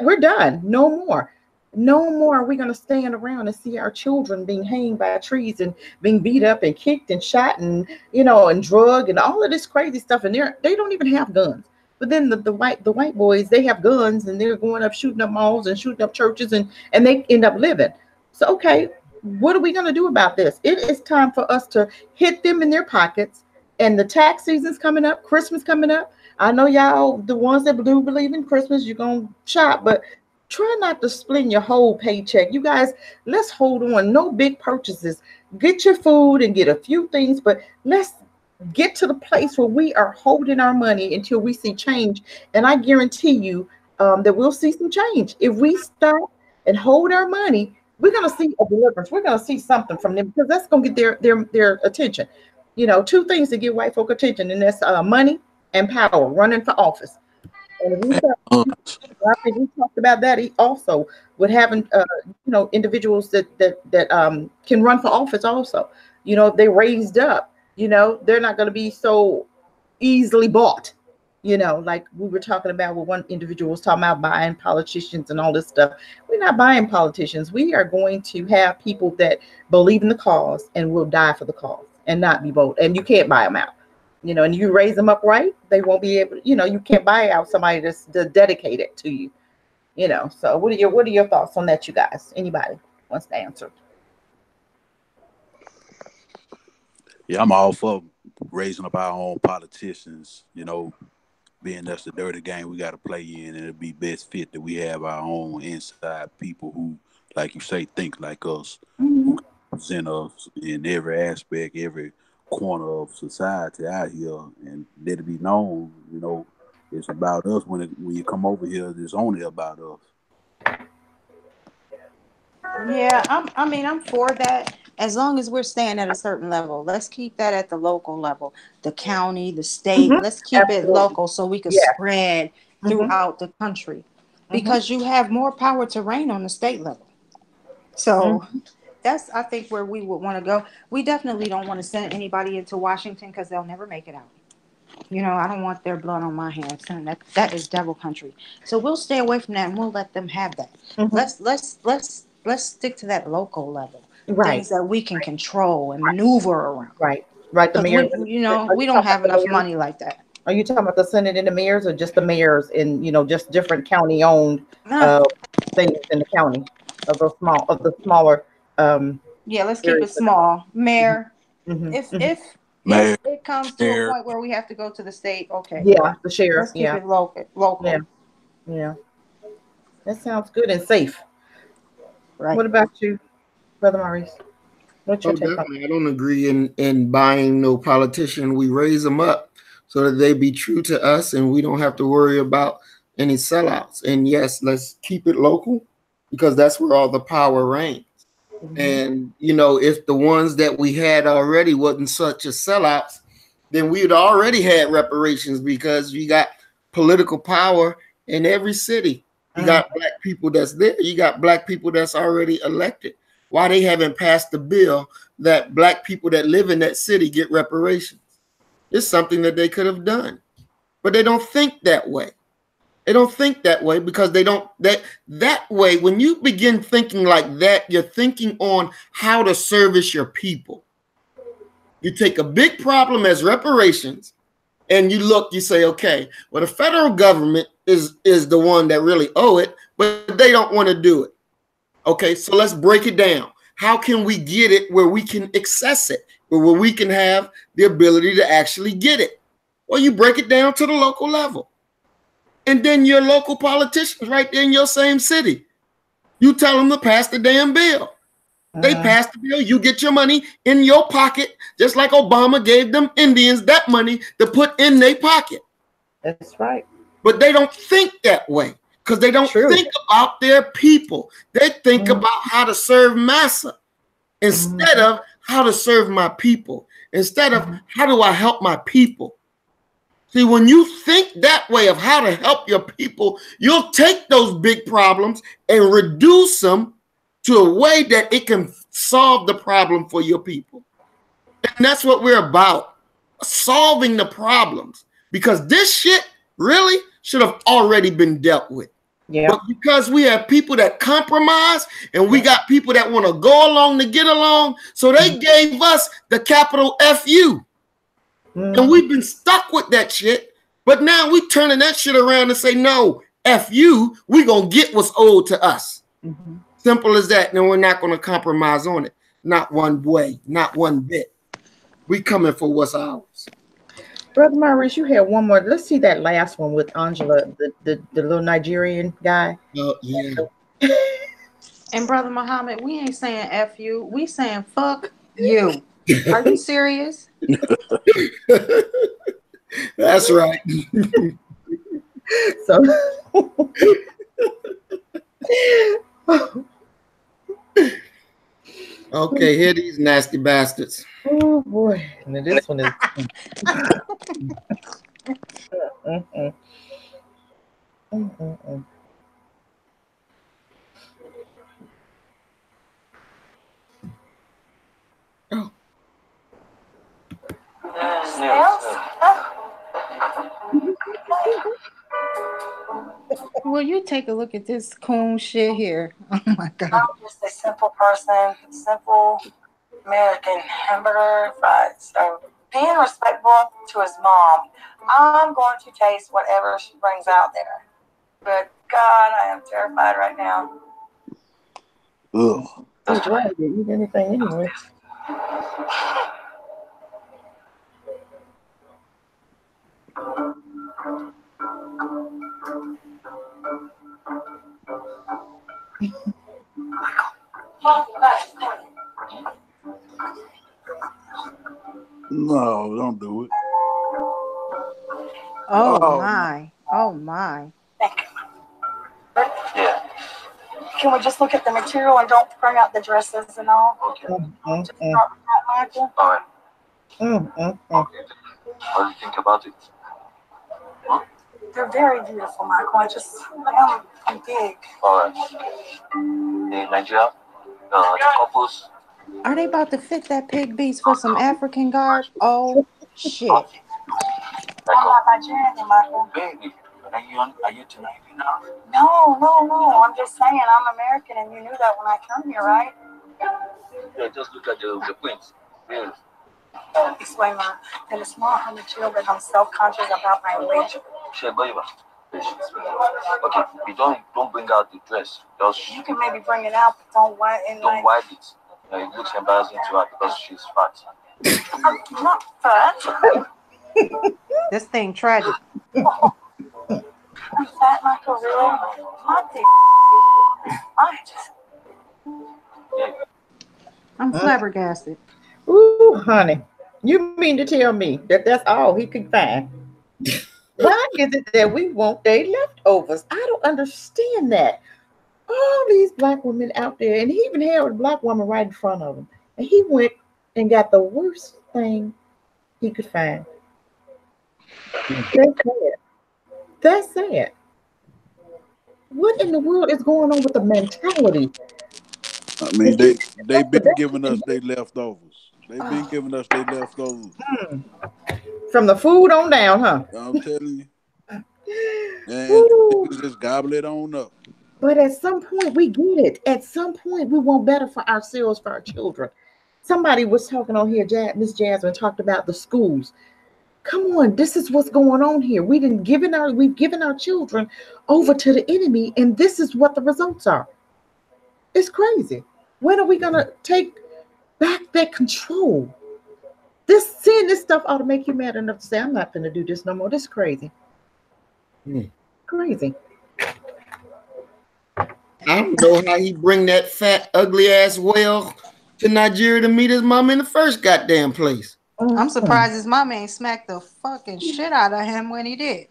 we're done. No more. No more are we going to stand around and see our children being hanged by trees and being beat up and kicked and shot and, you know, and drugged and all of this crazy stuff. And they don't even have guns. But then the white boys, they have guns and they're going up shooting up malls and shooting up churches and they end up living. So, okay, what are we going to do about this? It is time for us to hit them in their pockets. And the tax season's coming up, Christmas coming up. I know y'all, the ones that do believe in Christmas, you're going to shop, but try not to split your whole paycheck. You guys, let's hold on. No big purchases. Get your food and get a few things, but let's get to the place where we are holding our money until we see change. And I guarantee you that we'll see some change. If we stop and hold our money, we're going to see a deliverance. We're going to see something from them because that's going to get their attention. You know, two things to get white folk attention, and that's money and power, running for office. And I think we talked about that also with having, you know, individuals that can run for office also. You know, if they raised up, you know, they're not going to be so easily bought, you know, like we were talking about with one individual was talking about buying politicians and all this stuff. We're not buying politicians. We are going to have people that believe in the cause and will die for the cause and not be bought. And you can't buy them out. You know, and you raise them up right, they won't be able, you know, you can't buy out somebody that's dedicated to you, you know. So what are your thoughts on that, you guys? Anybody wants to answer? Yeah, I'm all for raising up our own politicians, you know, being that's the dirty game we got to play in, and it'd be best fit that we have our own inside people who, like you say, think like us, who present us in every aspect, every corner of society out here, and let it be known, you know, it's about us. When you come over here, it's only about us. Yeah, I'm for that as long as we're staying at a certain level. Let's keep that at the local level, the county, the state. Let's keep it local so we can spread throughout the country because you have more power to reign on the state level. So that's, I think, where we would want to go. We definitely don't want to send anybody into Washington because they'll never make it out. You know, I don't want their blood on my hands. And that is devil country. So we'll stay away from that and we'll let them have that. Let's stick to that local level. Things that we can control and maneuver around. Right. The mayor. You know, we don't have enough money like that. Are you talking about the Senate and the mayors, or just the mayors in, you know, just different county-owned things in the county of the smaller Yeah, let's keep it small. Mayor, Mm-hmm. if Mayor, it comes to a sheriff. point where we have to go to the state, okay. Yeah, the sheriff. Let's keep it local. Yeah. Yeah. That sounds good and safe. Right. What about you, Brother Maurice? What's your Oh, take on definitely. I don't agree in buying no politician. We raise them up so that they be true to us and we don't have to worry about any sellouts. And yes, let's keep it local because that's where all the power reigns. And, if the ones that we had already wasn't such a sellouts, then we'd already had reparations because you got political power in every city. You got black people that's there. You got black people that's already elected. Why they haven't passed the bill that black people that live in that city get reparations? It's something that they could have done, but they don't think that way. They don't think that way because they don't that way. When you begin thinking like that, you're thinking on how to service your people. You take a big problem as reparations and you say, okay, well, the federal government is the one that really owe it, but they don't want to do it. Okay, so let's break it down. How can we get it where we can access it, where we can have the ability to actually get it? Well, you break it down to the local level. And then your local politicians right there in your same city, you tell them to pass the damn bill. They pass the bill, you get your money in your pocket, just like Obama gave them Indians that money to put in their pocket. That's right. But they don't think that way because they don't think about their people. They think about how to serve massa instead of how to serve my people, instead of how do I help my people. See, when you think that way of how to help your people, you'll take those big problems and reduce them to a way that it can solve the problem for your people. And that's what we're about, solving the problems. Because this shit really should have already been dealt with. Yeah. But because we have people that compromise and we got people that want to go along to get along, so they gave us the capital FU. And we've been stuck with that shit, but now we turning that shit around and say, no, F you, we gonna get what's owed to us. Simple as that. And we're not gonna compromise on it. Not one way, not one bit. We coming for what's ours. Brother Maurice, you had one more. Let's see that last one with Angela, the little Nigerian guy. Oh, yeah. And Brother Muhammad, we ain't saying F you, we saying fuck you. Are you serious? That's right. So okay, here these nasty bastards. Oh boy. Now this one is Will you take a look at this coon shit here? Oh my God. I'm just a simple person, simple American hamburger, fries. So being respectful to his mom, I'm going to taste whatever she brings out there. But God, I am terrified right now. Ugh. that's right. You eat anything anyway. No, don't do it. Oh my. Oh my. Yeah. Can we just look at the material and don't bring out the dresses and all? Okay. Just start with that, Michael. All right. Okay. What do you think about it? Huh? They're very beautiful, Michael. I'm big. All right. In Nigeria, the couples. Are they about to fit that pig beast for some African garb? Oh shit. I'm not Nigerian, Michael. Baby, are you Canadian now? No. I'm just saying I'm American, and you knew that when I come here, right? Yeah, just look at the prints. Yeah. Explain that. And it's not how much that I'm self-conscious about my religion. Okay, you don't bring out the dress. You can maybe bring it out, but don't wipe it. Gucci and Baz into it because she's fat. I'm not fat. This thing tragic. I'm fat like a real monkey. I'm flabbergasted. Ooh, honey. You mean to tell me that that's all he could find? Why is it that we want their leftovers? I don't understand that. All these black women out there, and he even had a black woman right in front of him. And he went and got the worst thing he could find. That's sad. That's sad. What in the world is going on with the mentality? I mean, they've been giving us their leftovers. They've been giving us their leftovers. From the food on down, huh? I'm telling you. And niggas just gobble it on up. But at some point, we get it. At some point, we want better for ourselves, for our children. Somebody was talking on here, Miss Jasmine talked about the schools. Come on, this is what's going on here. We've given our children over to the enemy, and this is what the results are. It's crazy. When are we gonna take back that control? Seeing this stuff ought to make you mad enough to say, I'm not gonna do this no more. This is crazy. Crazy. I don't know how he bring that fat, ugly ass whale to Nigeria to meet his mom in the first goddamn place. I'm surprised his mama ain't smacked the fucking shit out of him when he did.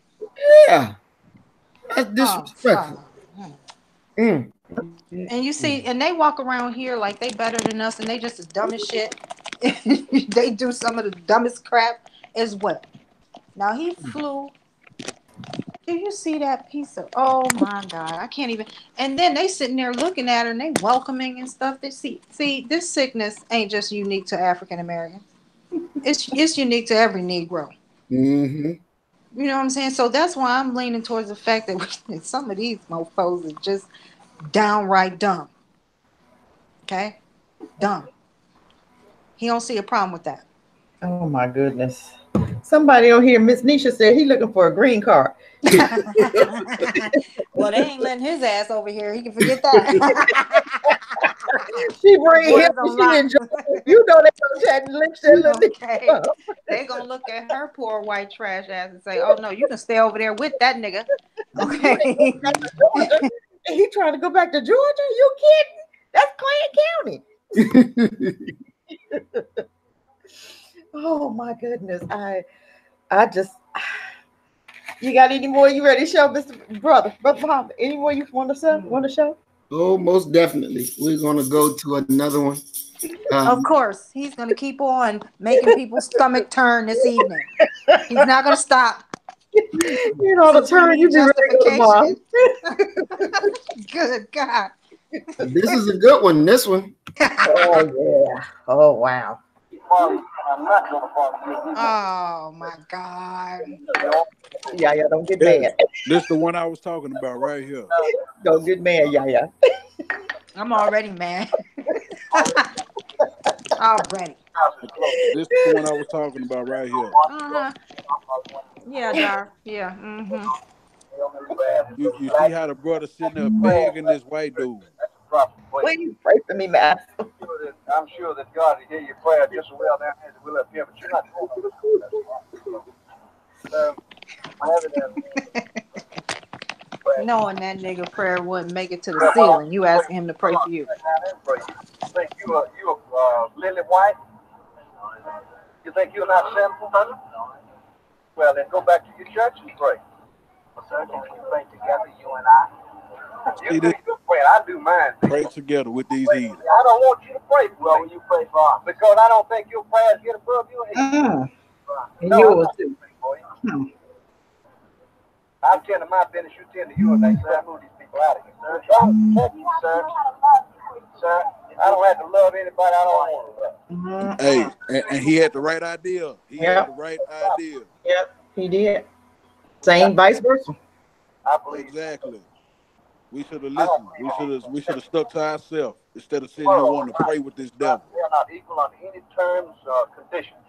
Yeah. That's disrespectful. And you see, and they walk around here like they better than us, and they just as dumb as shit. They do some of the dumbest crap as well. Now he flew. Do you see that piece of? Oh my God, I can't even. And then they sitting there looking at her and they welcoming and stuff. They see, this sickness ain't just unique to African Americans. It's unique to every Negro. Mm-hmm. You know what I'm saying? So that's why I'm leaning towards the fact that some of these mofos are just downright dumb. Okay, dumb. He don't see a problem with that. Oh my goodness. Somebody on here, Miss Nisha said he looking for a green card. Well, they ain't letting his ass over here. He can forget that. She bring him. She enjoy. You know they gonna chat and lynch that little nigga. They gonna look at her poor white trash ass and say, "Oh no, you can stay over there with that nigga." Okay. He trying to go back to Georgia? You kidding? That's Clayton County. Oh my goodness. I just, you got any more you ready to show, Mr. Brother Muhammad? Any more you want to show? Oh, most definitely. We're gonna go to another one. Of course, he's gonna keep on making people's stomach turn this evening. He's not gonna stop. You know the turn you justification. Good God. This is a good one. This one. Oh yeah. Oh wow. Oh my God. Yeah, don't get mad. This the one I was talking about right here. Don't get mad, yeah. I'm already mad. Already. This is the one I was talking about right here. Yeah, Dar. Yeah. Mm-hmm. You see how the brother sitting there begging this white dude. Please pray for me, man. I'm sure that God will hear your prayer just as well down as we will up here, but you're not Knowing that nigga prayer wouldn't make it to the ceiling, you asking him to pray for you. You think you are lily white? You think you're not sinful, brother? Well, then go back to your church and pray. Well, sir, can we pray together, you and I? You do your prayer, I do mine. Pray together with these heathens. I don't want you to pray for me. You pray for us. Because I don't think your prayers get above your head. And yours too. I tend to my business, you tend to yours. They say, move these people out of here. Sir, I don't have to love anybody I don't want to love. Hey, and he had the right idea. Had the right idea. Yep, he did. Same vice versa. I believe exactly. We should have listened. We should have stuck to ourselves instead of sitting here wanting to pray with this devil. We are not equal under any terms or conditions.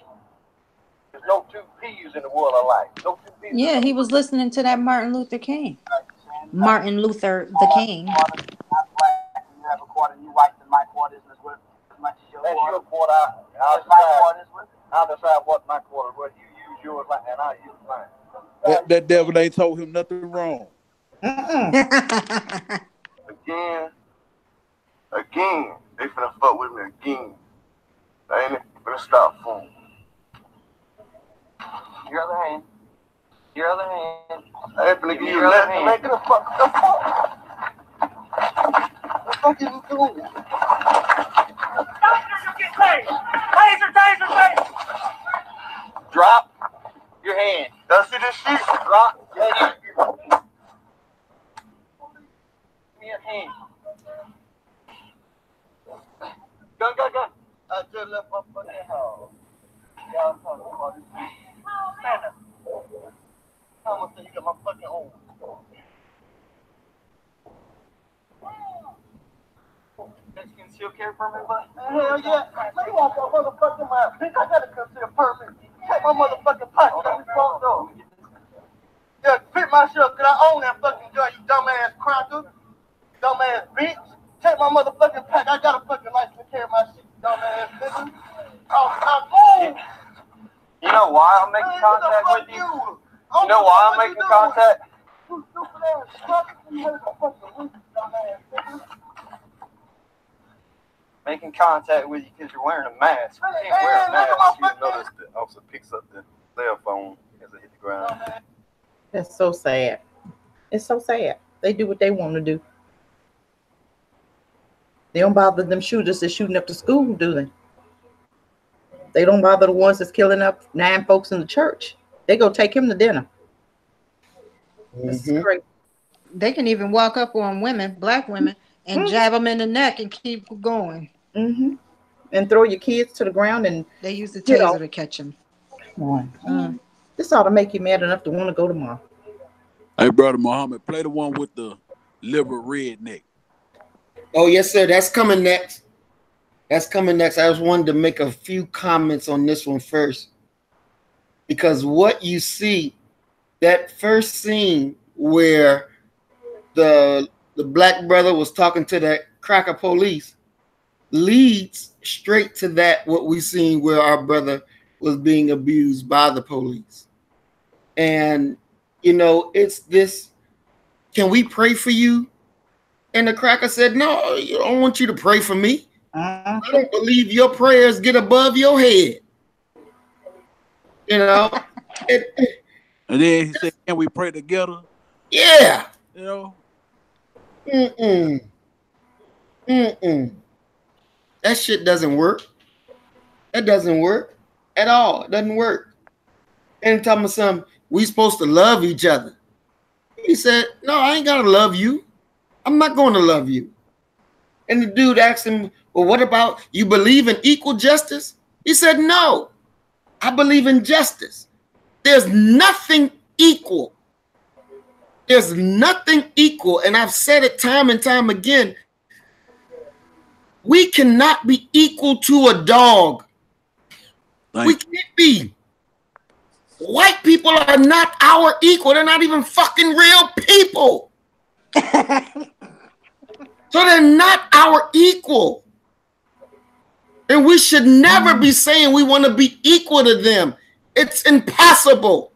There's no two peas in the world alike. No two peas. Yeah, he was listening to that Martin Luther King. Martin Luther the King. You have a quarter, you white, and my quarter is as much as quarter, I'll decide what my quarter is worth. You use yours and I'll use mine. That devil ain't told him nothing wrong. Again, they finna fuck with me again. Ain't it? Finna stop fooling. Your other hand. Your other hand. I ain't finna give you left hand. Man, get the fuck. What the fuck is you doing? Taser, taser. Drop your hand. Y'all see this shit? Drop your hand. Give me your hand. Go. I just left my fucking house. Y'all talking about this shit. Stand up. I'm gonna say you got my fucking arm. Mexican conceal carry permit, but hell yeah. Let me walk that motherfucking mouth. Bitch, I got a conceal permit. Take my motherfucking pocket. Let me front door. Yeah, fit my shit up, cause I own that fucking gun, you dumbass cracker. Dumbass bitch. Take my motherfucking pack. I got a fucking license to carry my shit, dumbass nigga. Oh. You know why I'm making contact with you? You know why I'm making contact? You stupid ass fucker. You motherfucking dumbass nigga. Making contact with you because you're wearing a mask. You can't wear a mask. You notice the officer picks up the cell phone as it hit the ground. That's so sad. It's so sad. They do what they want to do. They don't bother them shooters that's shooting up the school, do they? They don't bother the ones that's killing up 9 folks in the church. They go take him to dinner. This is great. They can even walk up on women, black women, and jab them in the neck and keep going. And throw your kids to the ground and they use the taser to catch them. Come on. This ought to make you mad enough to want to go tomorrow. Hey, Brother Muhammad, play the one with the liberal redneck. Oh, yes, sir. That's coming next. I just wanted to make a few comments on this one first. Because what you see, that first scene where the black brother was talking to that cracker police leads straight to that what we seen where our brother was being abused by the police. And, you know, it's this, can we pray for you? And the cracker said, no, I don't want you to pray for me. I don't believe your prayers get above your head. You know? And then he said, can we pray together? Yeah. You know? That shit doesn't work. That doesn't work at all. It doesn't work. Anytime of something, we supposed to love each other. He said, no, I ain't gotta love you. I'm not going to love you. And the dude asked him, well, what about you believe in equal justice? He said, no, I believe in justice. There's nothing equal. There's nothing equal. And I've said it time and time again. We cannot be equal to a dog. We can't be. White people are not our equal. They're not even fucking real people. So they're not our equal. And we should never be saying we want to be equal to them. It's impossible.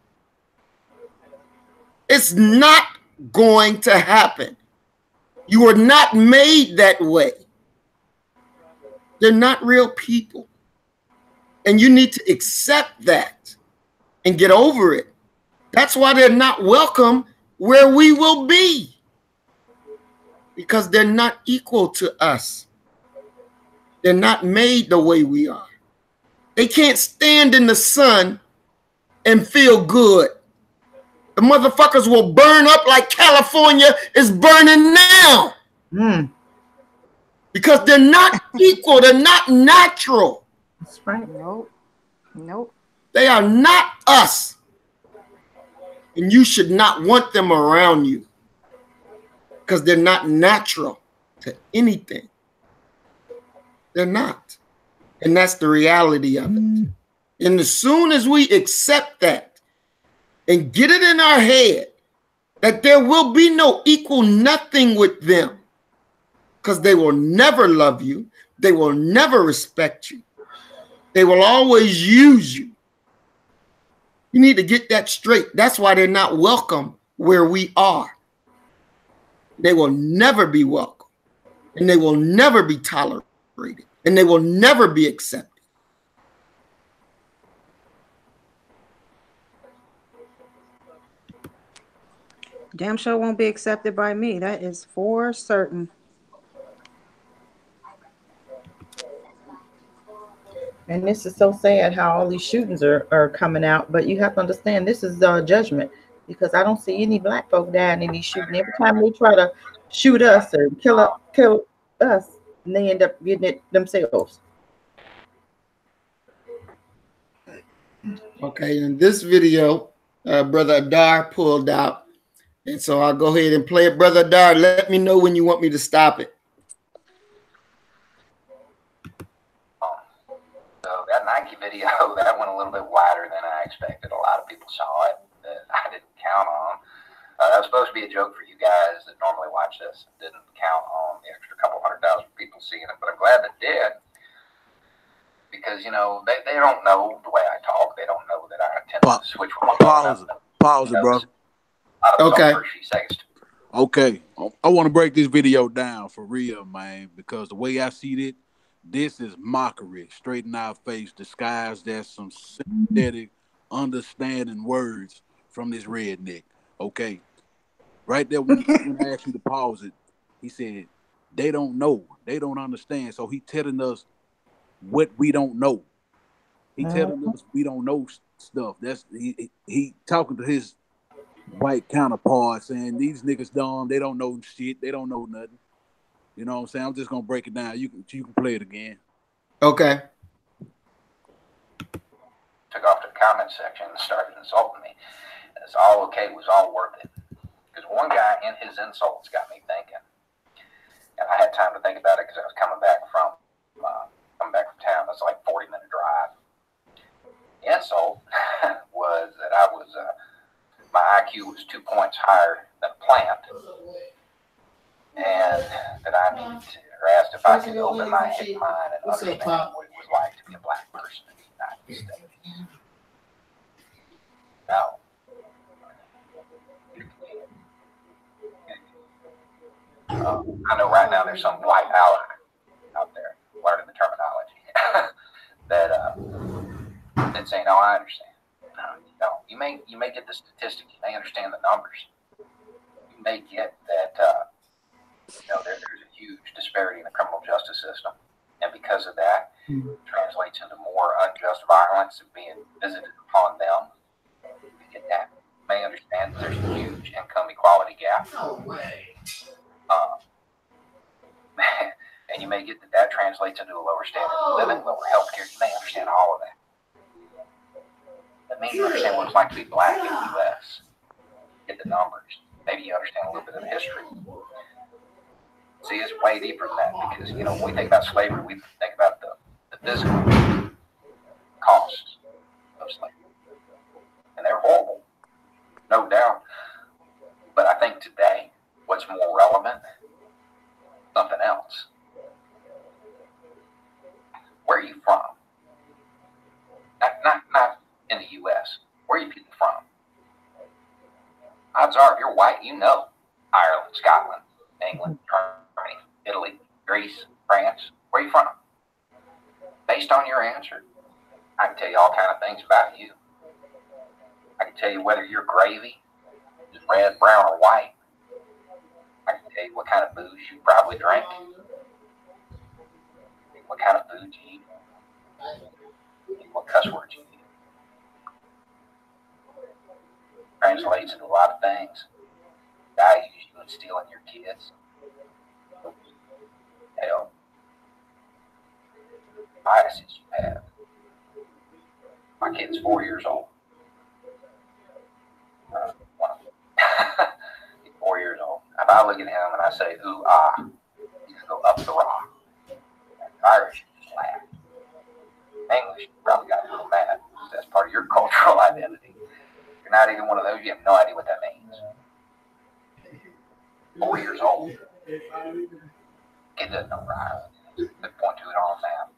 It's not going to happen. You are not made that way. They're not real people. And you need to accept that and get over it. That's why they're not welcome where we will be. Because they're not equal to us. They're not made the way we are. They can't stand in the sun and feel good. The motherfuckers will burn up like California is burning now. Because they're not equal. They're not natural. That's right. Nope. They are not us. And you should not want them around you. Because they're not natural to anything. They're not. And that's the reality of it. And as soon as we accept that and get it in our head that there will be no equal nothing with them, because they will never love you, they will never respect you, They will always use you. You need to get that straight. That's why they're not welcome where we are. They will never be welcome, and they will never be tolerated, and they will never be accepted. Damn sure won't be accepted by me. That is for certain. And this is so sad how all these shootings are coming out. But you have to understand this is judgment, because I don't see any black folk dying in these shootings. Every time they try to shoot us or kill us, and they end up getting it themselves. Okay, in this video, Brother Adar pulled out. And so I'll go ahead and play it. Brother Adar, let me know when you want me to stop it. So that Nike video, that went a little bit wider than I expected. A lot of people saw it that I didn't count on. That was supposed to be a joke for you guys that normally watch this. Didn't count on the extra couple 100,000 people seeing it, but I'm glad they did. Because, you know, they don't know the way I talk. They don't know that I tend to switch from Pause it, bro. Okay. Okay. I want to break this video down for real, man, because the way I see it, this is mockery, straight in our face, disguised as some synthetic understanding words from this redneck. Okay. Right there, when I asked you to pause it, he said, they don't know. They don't understand. So he telling us what we don't know. He telling us we don't know stuff. That's he talking to his white counterpart saying these niggas dumb, they don't know shit, they don't know nothing. You know what I'm saying? I'm just gonna break it down. You can play it again. Okay. Took off to the comment section and started insulting me. And it's all okay, it was all worth it. Because one guy in his insults got me thinking. And I had time to think about it because I was coming back from town. That's like a 40-minute drive. The insult was that I was my IQ was 2 points higher than a plant, and that I needed to, or asked if I could open my head mind and understand what it was like to be a black person in the United States. Now, I know right now there's some white ally out there learning the terminology that's saying, "Oh, I understand." You may get the statistic, you may understand the numbers, you may get that there's a huge disparity in the criminal justice system, and because of that, translates into more unjust violence being visited upon them. You get that. You may understand that there's a huge income equality gap. No way. And you may get that translates into a lower standard of living, lower health care. You may understand all of that. That means you understand what it's like to be black in the U.S. Get the numbers. Maybe you understand a little bit of history. See, it's way deeper than that because, when we think about slavery, we think about the physical costs of slavery. And they're horrible, no doubt. But I think today, what's more relevant, something else. Where are you from? Not in the U.S. Where are you people from? Odds are, if you're white, Ireland, Scotland, England, Germany, Italy, Greece, France. Where are you from? Based on your answer, I can tell you all kinds of things about you. I can tell you whether your gravy is red, brown, or white. I can tell you what kind of booze you probably drink. What kind of food you eat. What cuss words you use. Translates into a lot of things. Values you instill in your kids. Hell, biases you have. My kid's 4 years old. He's 4 years old. If I look at him and I say, ooh, ah, he's going to go up the rock. Irish, you just laugh. English, you probably got a little mad. That's part of your cultural identity. You're not even one of those, you have no idea what that means. 4 years old. Kid doesn't know where Ireland is. They point to it on a map.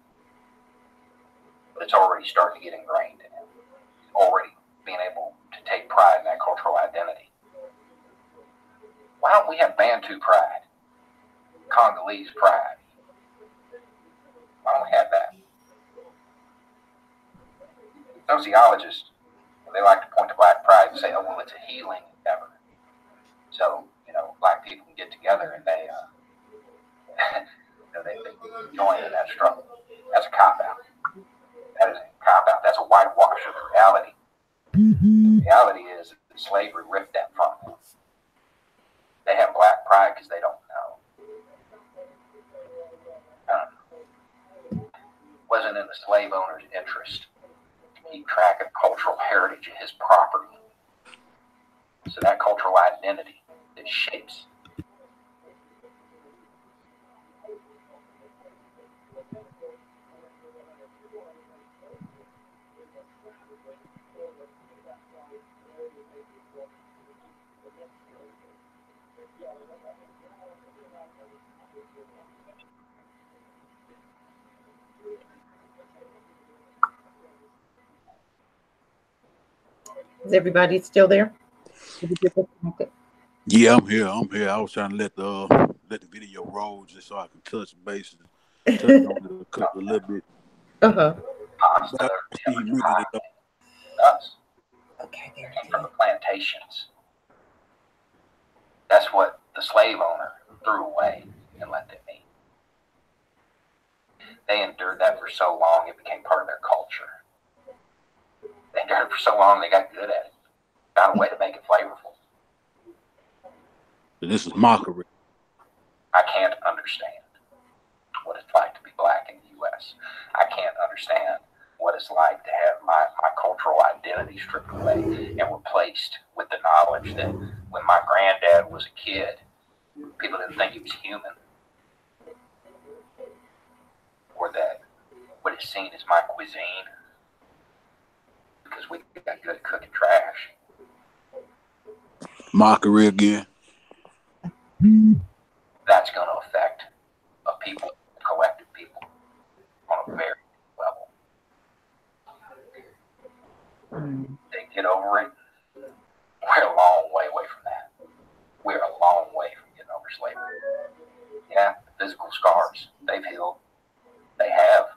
but it's already starting to get ingrained in him. Already being able to take pride in that cultural identity. Why don't we have Bantu pride? Congolese pride? Why don't we have that? Sociologists, they like to point to black pride and say, oh, well, it's a healing endeavor. So, black people can get together and they join in that struggle. That's a cop-out. That is a cop-out. That's a whitewash of the reality. The reality is that slavery ripped that from them. They have black pride because they don't know. Wasn't in the slave owner's interest to keep track of cultural heritage of his property. So that cultural identity that shapes. Is everybody still there? Yeah, I'm here. I was trying to let the video roll just so I can touch bases, touch on it a little bit. Uh-huh. But I see really Okay, there came from the plantations. That's what the slave owner threw away and let them eat. They endured that for so long, it became part of their culture. They endured it for so long, they got good at it. Found a way to make it flavorful. This is mockery. I can't understand what it's like to be black in the U.S. I can't understand what it's like to have my cultural identity stripped away and replaced with the knowledge that when my granddad was a kid, people didn't think he was human. Or that what is seen as my cuisine, because we got good at cooking trash. Mockery again. That's going to affect a people, a collective people, on a very deep level. They get over it. We're a long way away from that. We're a long way from getting over slavery. Yeah, physical scars, they've healed. They have.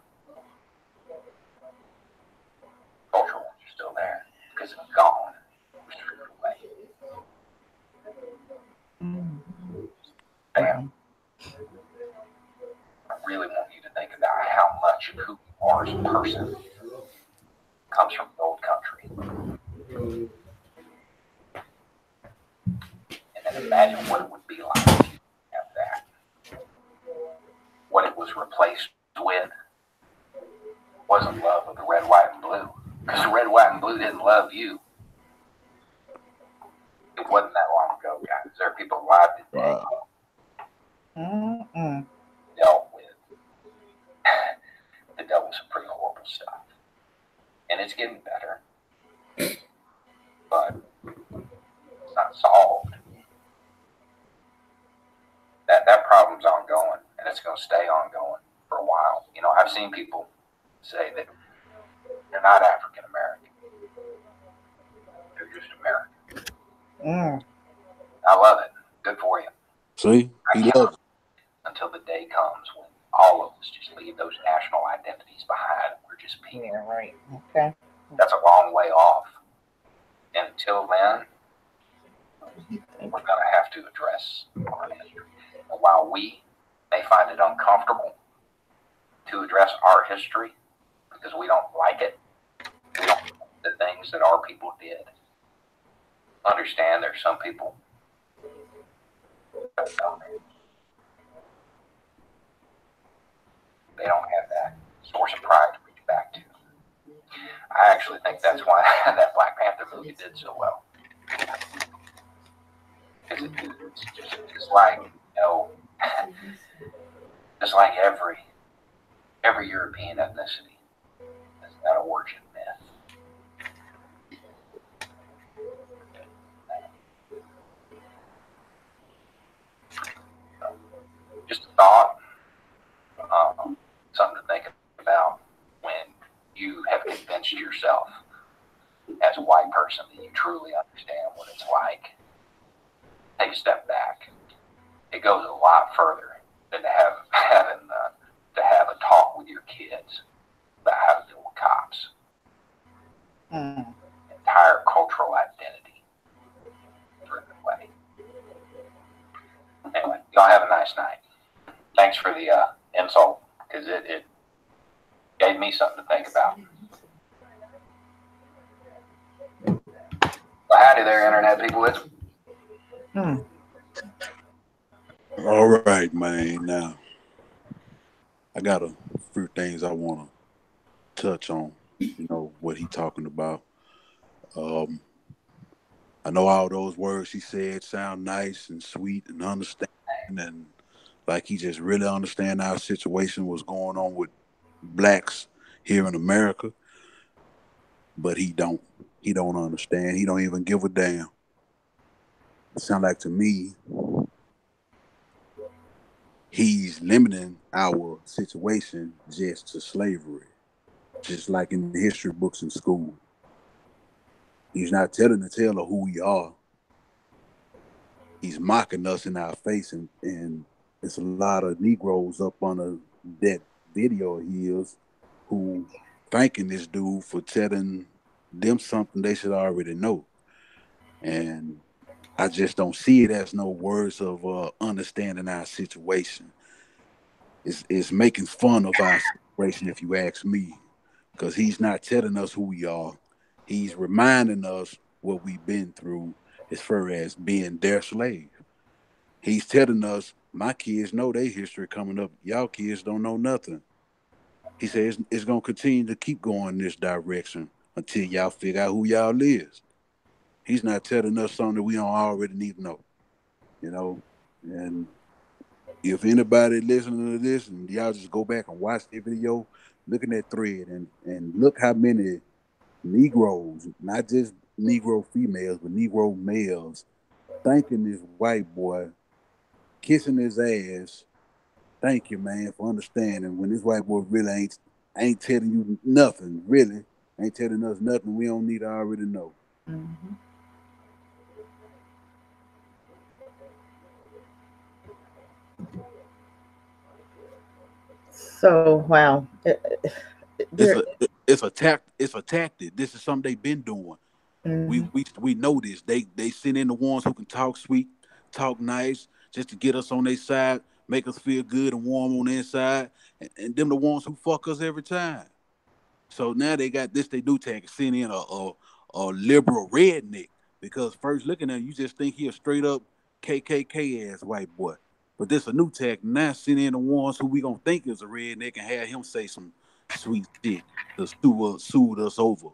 Cultural ones are still there because it's gone. It's stripped away. Damn. I really want you to think about how much of who you are as a person comes from the old country. And then imagine what it would be like if you have that. What it was replaced with wasn't love of the red, white, and blue. Because the red, white, and blue didn't love you. It wasn't that long ago, guys. There are people alive today dealt with some pretty horrible stuff. And it's getting better. But it's not solved. That problem's ongoing, and it's going to stay ongoing for a while. I've seen people say that they're not African American. They're just American. I love it. Good for you. See? He loves it. Until the day comes when all of us just leave those national identities behind. We're just people. Yeah, right. Okay. That's a long way off. And until then, we're going to have to address our history. And while we may find it uncomfortable to address our history because we don't like it, we don't like the things that our people did. Understand there's some people they don't have that source of pride to reach back to. I actually think that's why that Black Panther movie did so well. Because it's just like, just like every European ethnicity has that origin myth. Just a thought, something to think about when you truly understand what it's like, take a step back. It goes a lot further than to have a talk with your kids about how to deal with cops. Entire cultural identity driven way. Anyway, y'all have a nice night. Thanks for the insult, because it gave me something to think about. Well, howdy there, internet people. It's All right, man. Now, I got a few things I want to touch on. You know what he talking about. I know all those words he said sound nice and sweet and understanding, and like he just really understand our situation, what's going on with blacks here in America. But he don't. He don't understand. He don't even give a damn. It sound like to me he's limiting our situation just to slavery, just like in the history books in school. He's not telling the tale of who we are. He's mocking us in our face, and it's a lot of Negroes up on that video of his who thanking this dude for telling them something they should already know. And I just don't see it as no words of understanding our situation. It's making fun of our situation, if you ask me, because he's not telling us who we are. He's reminding us what we've been through as far as being their slave. He's telling us, my kids know their history coming up. Y'all kids don't know nothing. He says it's going to continue to keep going this direction until y'all figure out who y'all is. He's not telling us something that we don't already need to know, you know? And if anybody listening to this and y'all just go back and watch the video, look at that thread and look how many Negroes, not just Negro females, but Negro males, thanking this white boy, kissing his ass. Thank you, man, for understanding when this white boy really ain't telling you nothing, really. Ain't telling us nothing we don't need to already know. Mm-hmm. So, wow. It's a tactic. This is something they've been doing. Mm-hmm. We know this. They send in the ones who can talk sweet, talk nice, just to get us on their side, make us feel good and warm on the inside, and them the ones who fuck us every time. So now they got this. They do tag send in a liberal redneck, because first looking at him, you just think he a straight up KKK ass white boy. But this a new tag. Now send in the ones who we gonna think is a redneck and have him say some sweet shit to soothe us over,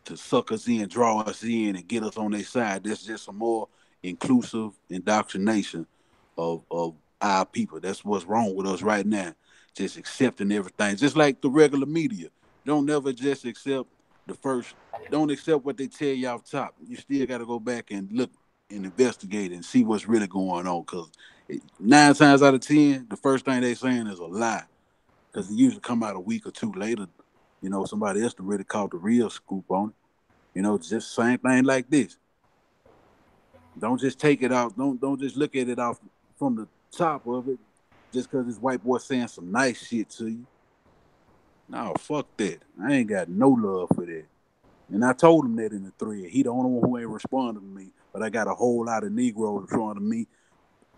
to suck us in, draw us in, and get us on their side. That's just some more inclusive indoctrination of our people. That's what's wrong with us right now. Just accepting everything, just like the regular media. Don't never just accept the first. Don't accept what they tell you off top. You still got to go back and look and investigate and see what's really going on. Because 9 times out of 10, the first thing they saying is a lie. Because it usually come out a week or two later. You know, somebody else really caught the real scoop on it. You know, just same thing like this. Don't just take it out. Don't just look at it off from the top of it, just because this white boy saying some nice shit to you. No, fuck that. I ain't got no love for that. And I told him that in the thread. He the only one who ain't responded to me. But I got a whole lot of Negroes in front of me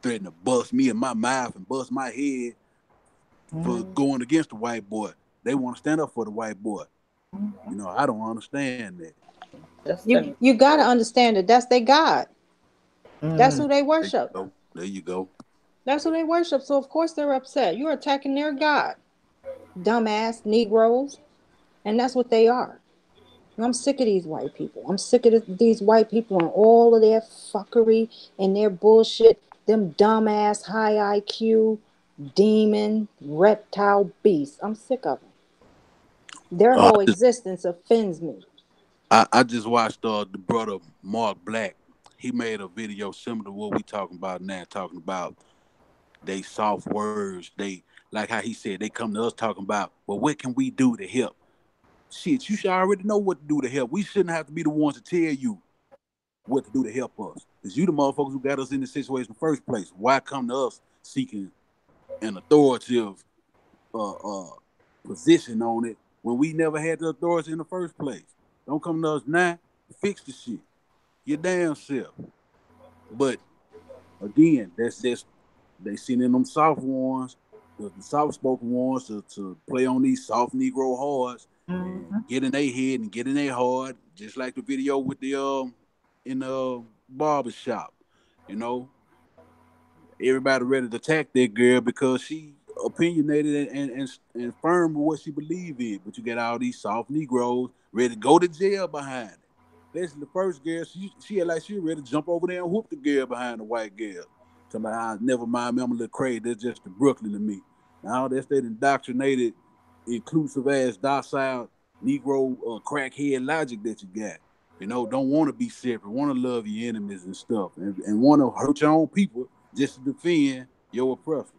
threatening to bust me in my mouth and bust my head for going against the white boy. They want to stand up for the white boy. You know, I don't understand that. You got to understand that that's their God. That's who they worship. There you go. That's who they worship. So, of course, they're upset. You're attacking their God. Dumbass Negroes. And that's what they are. And I'm sick of these white people. I'm sick of these white people and all of their fuckery and their bullshit. Them dumbass, high IQ, demon, reptile beasts. I'm sick of them. Their whole existence offends me. I just watched the brother Mark Black. He made a video similar to what we talking about now, talking about they soft words. They, like how he said, they come to us talking about, well, what can we do to help? Shit, you should already know what to do to help. We shouldn't have to be the ones to tell you. what to do to help us. Because you the motherfuckers who got us in this situation in the first place. Why come to us seeking an authoritative position on it when we never had the authority in the first place? Don't come to us now. Fix the shit. Your damn self. But again, that's just they sending them soft ones, the soft-spoken ones to play on these soft Negro hards and get in their head and get in their heart, just like the video with the in the barber shop. You know, everybody ready to attack that girl because she opinionated and firm with what she believed in. But you got all these soft Negroes ready to go to jail behind it. Listen, the first girl, she had like she ready to jump over there and whoop the girl behind the white girl. Talking about, never mind me, I'm a little crazy. That's just the Brooklyn to me. Now that's that indoctrinated, inclusive ass, docile Negro crackhead logic that you got. You know, don't want to be separate, want to love your enemies and stuff, and want to hurt your own people just to defend your oppressor.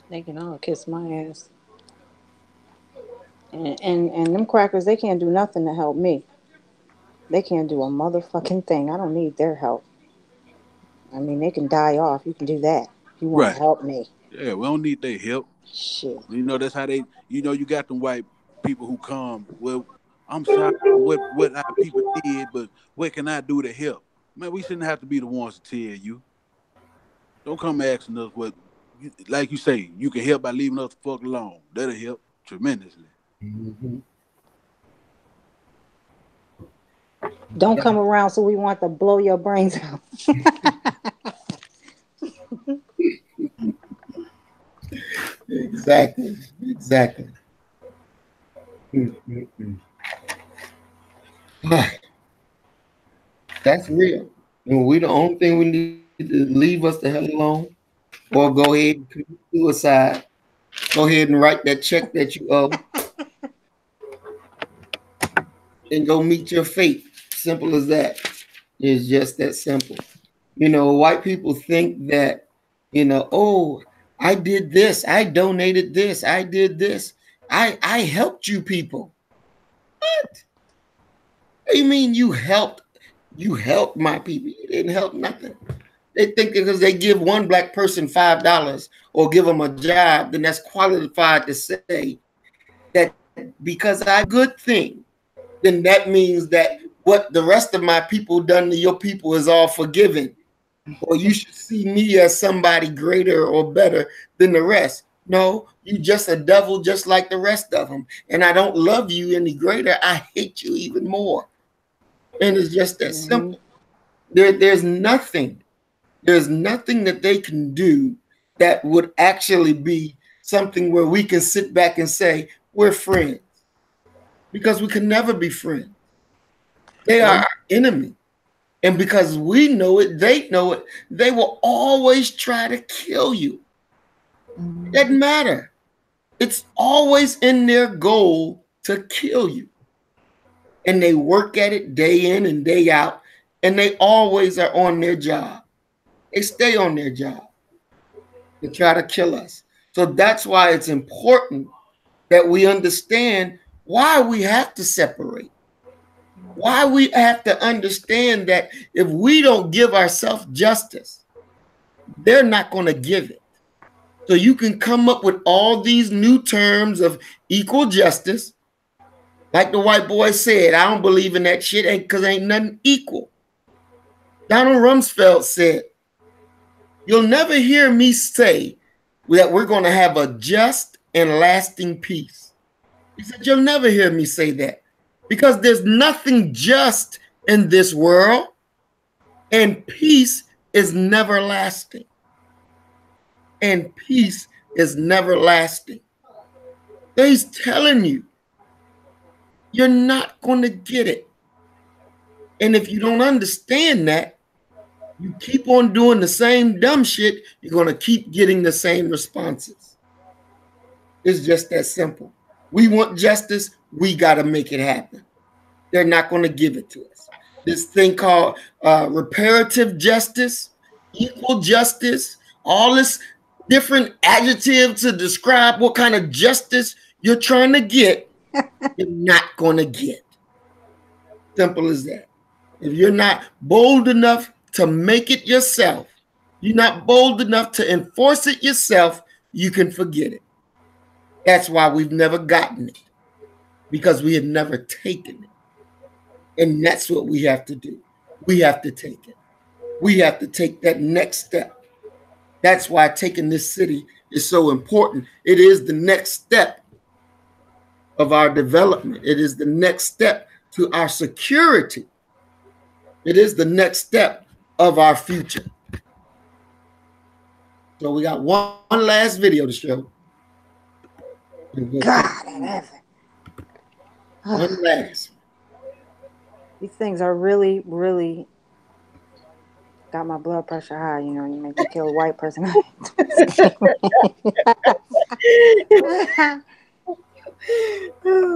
They can all kiss my ass. And them crackers, they can't do nothing to help me. They can't do a motherfucking thing. I don't need their help. I mean, they can die off. You can do that. You want to help me. Yeah, we don't need their help. Shit. You know, that's how they, you know, you got them white people who come, well, I'm sorry for what our people did, but what can I do to help? Man, we shouldn't have to be the ones to tell you. Don't come asking us what, like you say, you can help by leaving us the fuck alone. That'll help tremendously. Mm-hmm. Don't come around so we want to blow your brains out. Exactly. That's real. And we the only thing we need to leave us the hell alone, or go ahead and commit suicide. Go ahead and write that check that you owe, and go meet your fate. Simple as that. It's just that simple. You know, white people think that, you know, oh, I did this, I donated this, I did this, I helped you people. What? What do you mean you helped? You helped my people. You didn't help nothing. They think because they give one black person $5 or give them a job, then that's qualified to say that because I good thing, then that means that what the rest of my people done to your people is all forgiven. Or you should see me as somebody greater or better than the rest. No, you just a devil just like the rest of them. And I don't love you any greater. I hate you even more. And it's just that simple. There's nothing that they can do that would actually be something where we can sit back and say, we're friends. Because we can never be friends. They are our enemy. And because we know it, they know it, they will always try to kill you. It doesn't matter. It's always in their goal to kill you. And they work at it day in and day out. And they always are on their job. They stay on their job to try to kill us. So that's why it's important that we understand why we have to separate. Why we have to understand that if we don't give ourselves justice, they're not going to give it. So you can come up with all these new terms of equal justice. Like the white boy said, I don't believe in that shit because ain't nothing equal. Donald Rumsfeld said, you'll never hear me say that we're going to have a just and lasting peace. He said, you'll never hear me say that. Because there's nothing just in this world, and peace is never lasting. And peace is never lasting. So he's telling you, you're not going to get it. And if you don't understand that, you keep on doing the same dumb shit, you're going to keep getting the same responses. It's just that simple. We want justice, we got to make it happen. They're not going to give it to us. This thing called reparative justice, equal justice, all this different adjective to describe what kind of justice you're trying to get, you're not going to get. Simple as that. If you're not bold enough to make it yourself, you're not bold enough to enforce it yourself, you can forget it. That's why we've never gotten it, because we have never taken it. And that's what we have to do. We have to take it. We have to take that next step. That's why taking this city is so important. It is the next step of our development. It is the next step to our security. It is the next step of our future. So we got one last video to show. God, one last. These things are really, really got my blood pressure high. You know, you make me kill a white person.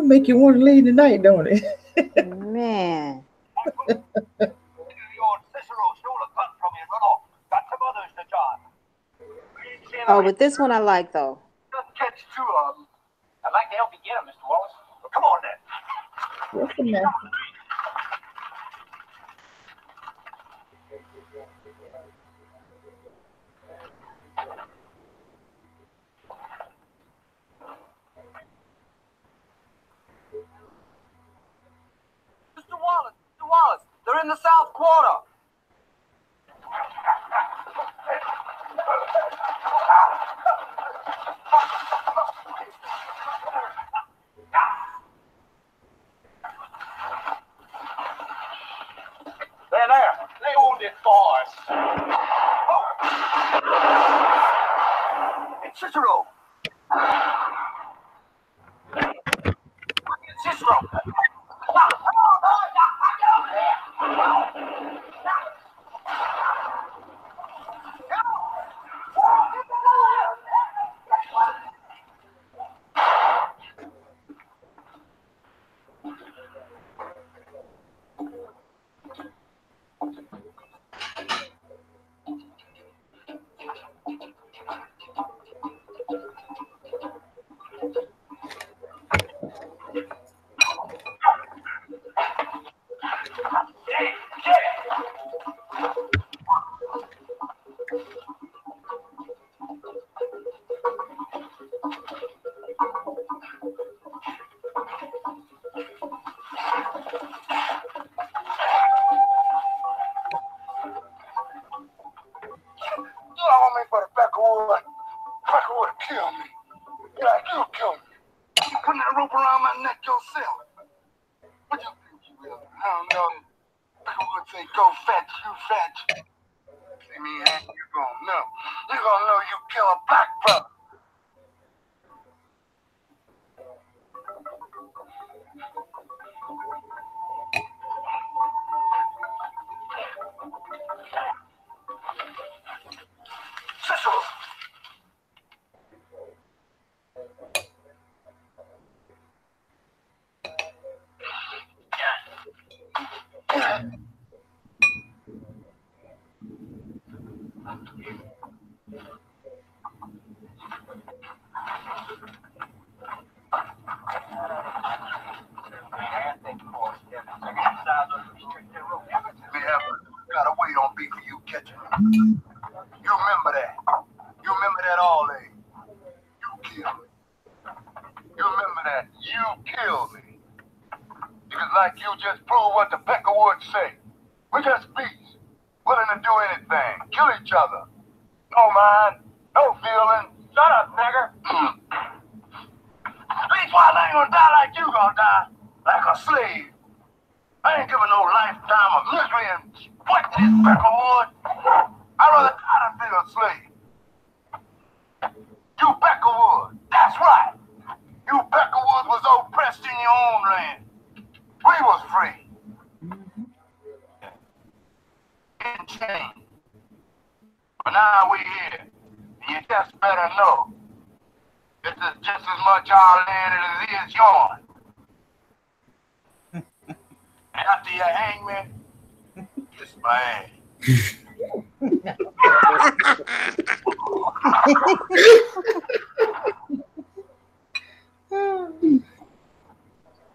Make you want to leave tonight, don't it? Man. Oh, but this one I like, though. Catch two of them. I'd like to help you get them, Mr. Wallace. Well, come on then. What's the message? Mr. Wallace, they're in the south quarter. There. They owned it for us. It's Cicero. Cicero. Kill me. Yeah, you kill me. You putting that rope around my neck yourself. What you think you will? I don't know. I would say go fetch, you fetch. See me, and you gonna know. You gonna know you kill a black brother. Cicero. Gotta wait on me for you catching me. You remember that. You remember that all day. You killed me. You remember that. You killed me. Because like you just proved what the Peckerwoods say. We're just beasts. Willing to do anything. Kill each other. No mind. No feeling. Shut up, nigger. Beast wild ain't gonna die like you gonna die. Like a slave. I ain't giving no lifetime of misery and sweat to this Peckerwood. I'd rather die than be a slave. You Peckerwood, that's right. You Peckerwood was oppressed in your own land. We was free. In chains. But now we here. And you just better know. This is just as much our land as it is yours. After you hang me, kiss my ass.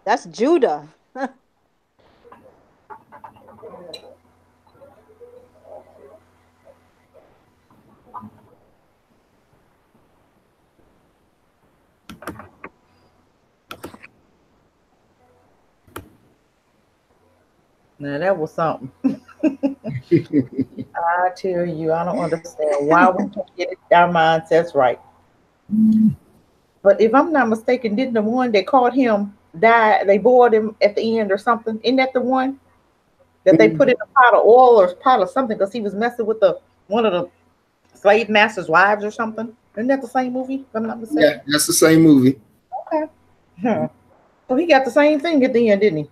That's Judah. Now that was something. I tell you, I don't understand why we can't get our mindsets right. But if I'm not mistaken, didn't the one that caught him die? They bored him at the end or something. Isn't that the one that they put in a pot of oil or pot of something because he was messing with the one of the slave master's wives or something? Isn't that the same movie? If I'm not mistaken. Yeah, that's the same movie. Okay. So he got the same thing at the end, didn't he?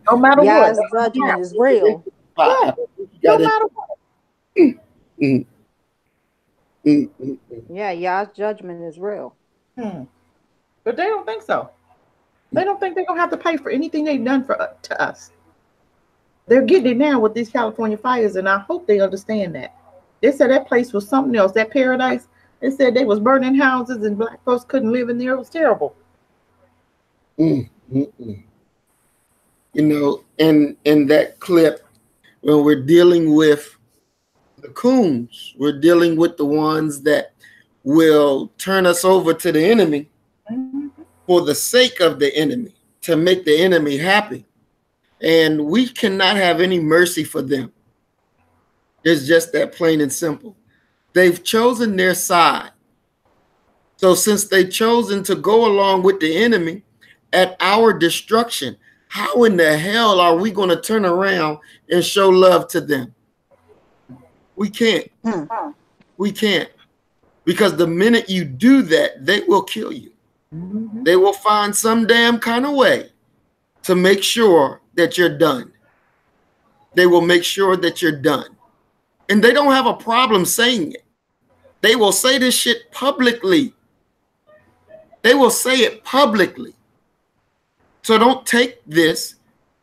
No matter Yah's what. judgment is real. Yeah. No matter what. Yeah, Yah's judgment is real. But they don't think so. They don't think they're gonna have to pay for anything they've done to us. They're getting it now with these California fires, and I hope they understand that. They said that place was something else. That paradise. They said they was burning houses and black folks couldn't live in there. It was terrible. You know, in that clip, when we're dealing with the coons, we're dealing with the ones that will turn us over to the enemy for the sake of the enemy, to make the enemy happy. And we cannot have any mercy for them. It's just that plain and simple. They've chosen their side. So since they've chosen to go along with the enemy at our destruction, how in the hell are we going to turn around and show love to them? We can't. We can't. Because the minute you do that, they will kill you. They will find some damn kind of way to make sure that you're done. They will make sure that you're done. And they don't have a problem saying it. They will say this shit publicly. They will say it publicly. So don't take this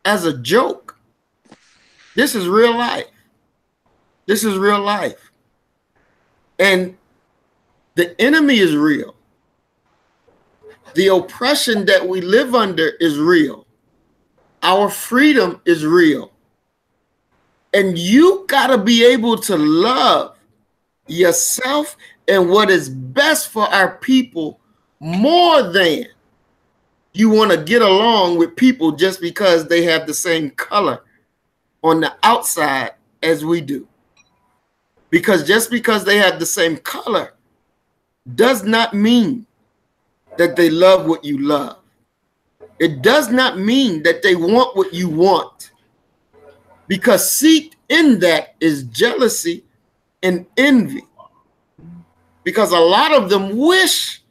as a joke. This is real life. This is real life. And the enemy is real. The oppression that we live under is real. Our freedom is real. And you got to be able to love yourself and what is best for our people more than you want to get along with people just because they have the same color on the outside as we do. Because just because they have the same color does not mean that they love what you love. It does not mean that they want what you want. Because seeped in that is jealousy and envy. Because a lot of them wish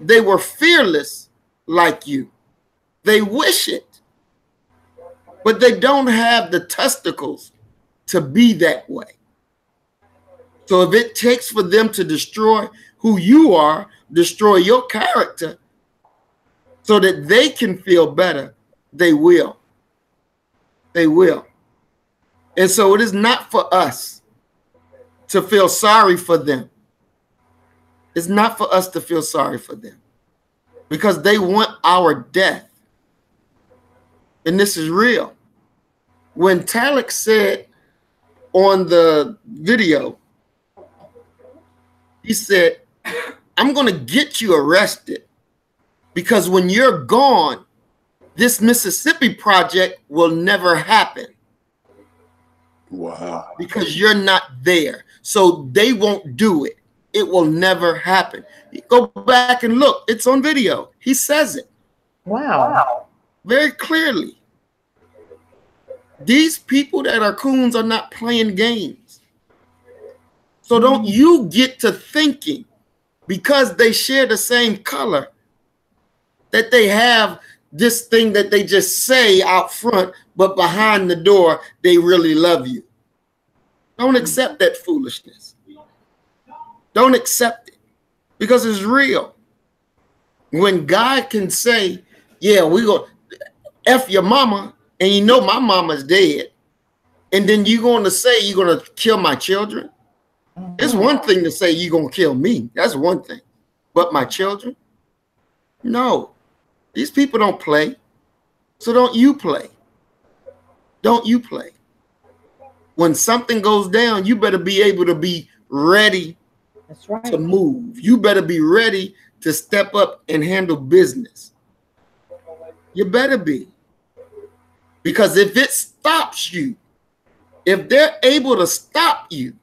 they were fearless like you. They wish it. But they don't have the testicles to be that way. So if it takes for them to destroy who you are, destroy your character, so that they can feel better, they will. They will. And so it is not for us to feel sorry for them. It's not for us to feel sorry for them because they want our death. And this is real. When Talek said on the video, he said, I'm going to get you arrested because when you're gone, this Mississippi project will never happen. Wow. Because you're not there. So they won't do it. It will never happen. Go back and look. It's on video. He says it. Wow. Very clearly. These people that are coons are not playing games. So don't you get to thinking because they share the same color that they have this thing that they just say out front, but behind the door, they really love you. Don't accept that foolishness. Don't accept it because it's real. When God can say, yeah, we go F your mama, and you know my mama's dead, and then you're going to say you're going to kill my children. It's one thing to say you're going to kill me. That's one thing. But my children, No, these people don't play. So don't you play. Don't you play. When something goes down, you better be able to be ready to move. You better be ready to step up and handle business. You better be. Because if it stops you, if they're able to stop you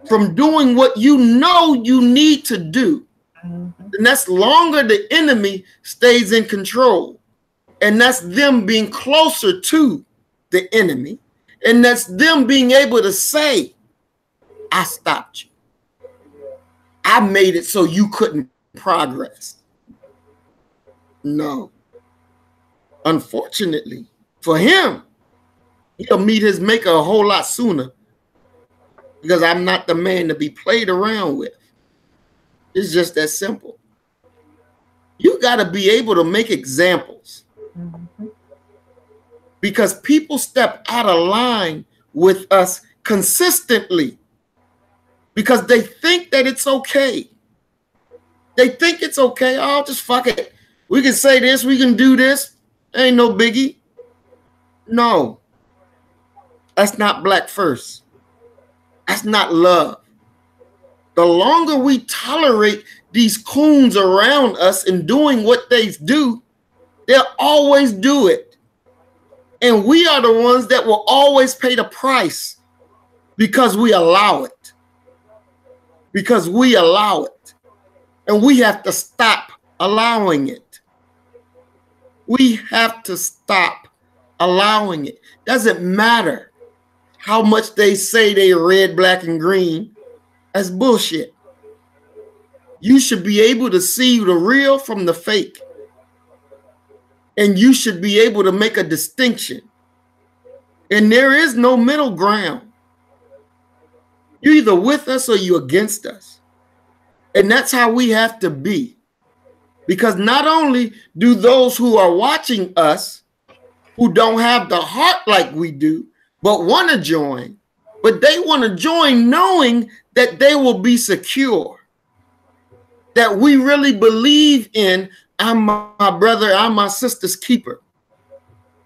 from doing what you know you need to do, then that's longer the enemy stays in control. And that's them being closer to the enemy. And that's them being able to say, I stopped you. I made it so you couldn't progress. No. Unfortunately, for him, he'll meet his maker a whole lot sooner, because I'm not the man to be played around with. It's just that simple. You got to be able to make examples. Because people step out of line with us consistently because they think that it's okay. They think it's okay. Oh, just fuck it. We can say this. We can do this. Ain't no biggie. No. That's not black first. That's not love. The longer we tolerate these coons around us and doing what they do, they'll always do it. And we are the ones that will always pay the price because we allow it. Because we allow it. And we have to stop allowing it. We have to stop allowing it. Doesn't matter how much they say they red, black, and green. That's bullshit. You should be able to see the real from the fake. And you should be able to make a distinction. And there is no middle ground. You're either with us or you're against us. And that's how we have to be. Because not only do those who are watching us, who don't have the heart like we do, but want to join, but they want to join knowing that they will be secure. That we really believe in, I'm my brother, I'm my sister's keeper.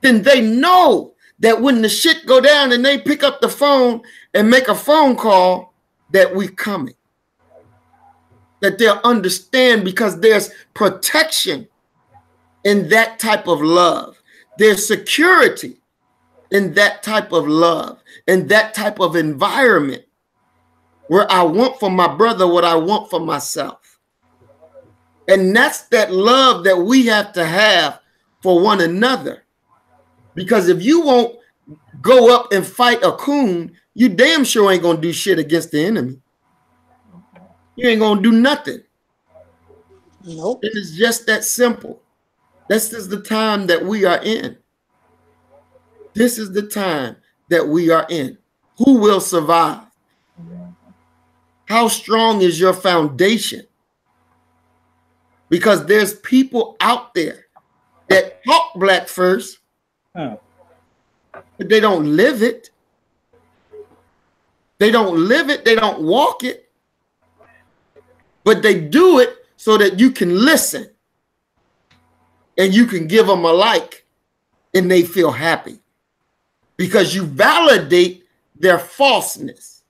Then they know that when the shit go down and they pick up the phone and make a phone call, that we coming. That they'll understand because there's protection in that type of love. There's security in that type of love, in that type of environment where I want for my brother what I want for myself. And that's that love that we have to have for one another. Because if you won't go up and fight a coon, you damn sure ain't going to do shit against the enemy. You ain't going to do nothing. Nope. It is just that simple. This is the time that we are in. This is the time that we are in. Who will survive? How strong is your foundation? Because there's people out there that talk black first, but they don't live it. They don't live it. They don't walk it. But they do it so that you can listen and you can give them a like and they feel happy because you validate their falseness.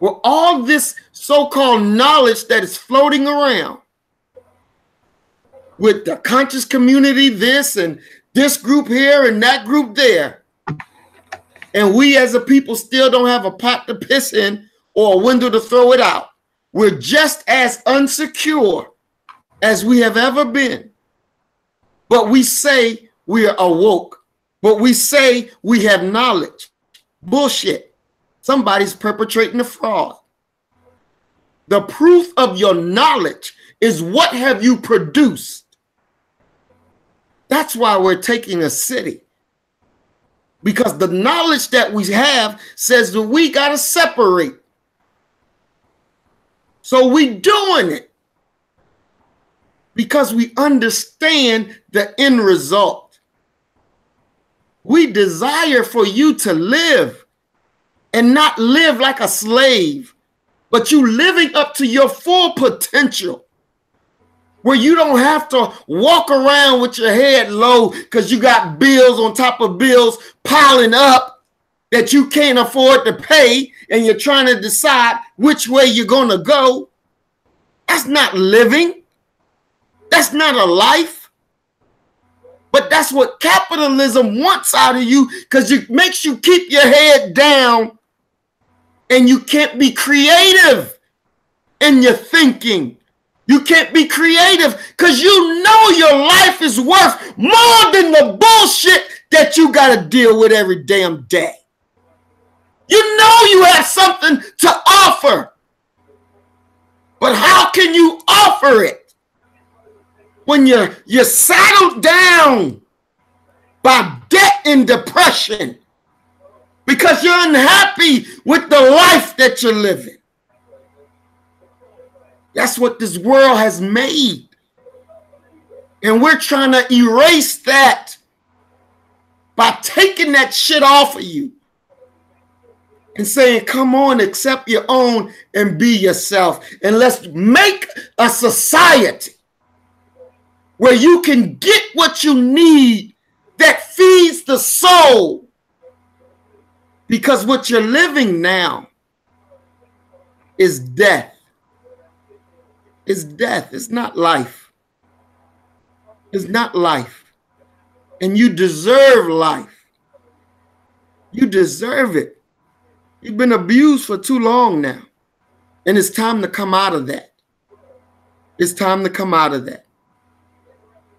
With all this so-called knowledge that is floating around with the conscious community, this and this group here and that group there, and we as a people still don't have a pot to piss in or a window to throw it out. We're just as unsecure as we have ever been. But we say we are awoke. But we say we have knowledge. Bullshit. Somebody's perpetrating a fraud. The proof of your knowledge is what have you produced. That's why we're taking a city. Because the knowledge that we have says that we got to separate. So we doing it because we understand the end result. We desire for you to live and not live like a slave, but you living up to your full potential. where you don't have to walk around with your head low because you got bills on top of bills piling up that you can't afford to pay, and you're trying to decide which way you're going to go. That's not living. That's not a life. But that's what capitalism wants out of you, because it makes you keep your head down and you can't be creative in your thinking. You can't be creative because you know your life is worth more than the bullshit that you got to deal with every damn day. You know you have something to offer. But how can you offer it when you're saddled down by debt and depression because you're unhappy with the life that you're living? That's what this world has made. And we're trying to erase that by taking that shit off of you and saying, come on, accept your own and be yourself. And let's make a society where you can get what you need that feeds the soul. Because what you're living now is death. It's death. It's not life. It's not life. And you deserve life. You deserve it. You've been abused for too long now. And it's time to come out of that. It's time to come out of that.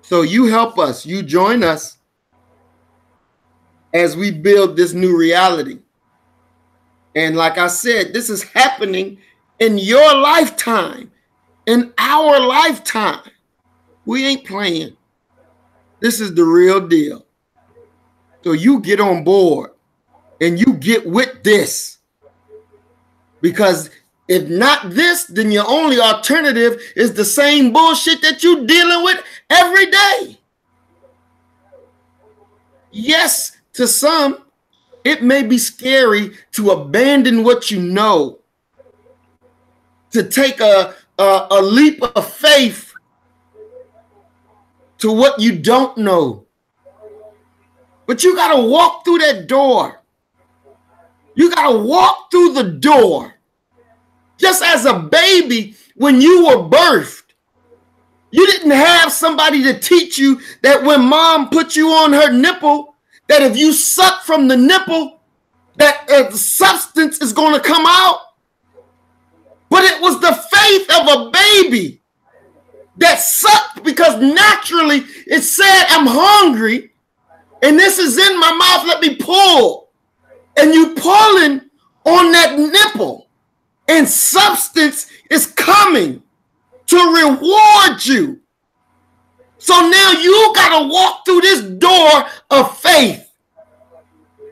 So you help us. You join us as we build this new reality. And like I said, this is happening in your lifetime, in our lifetime. We ain't playing. This is the real deal. So you get on board and you get with this. Because if not this, then your only alternative is the same bullshit that you're dealing with every day. Yes, to some, it may be scary to abandon what you know, to take a leap of faith to what you don't know. But you got to walk through that door. You got to walk through the door. Just as a baby, when you were birthed, you didn't have somebody to teach you that when mom put you on her nipple, that if you suck from the nipple, that the substance is going to come out. But it was the faith of a baby that sucked because naturally it said, I'm hungry and this is in my mouth, let me pull. And you pulling on that nipple and substance is coming to reward you. So now you got to walk through this door of faith.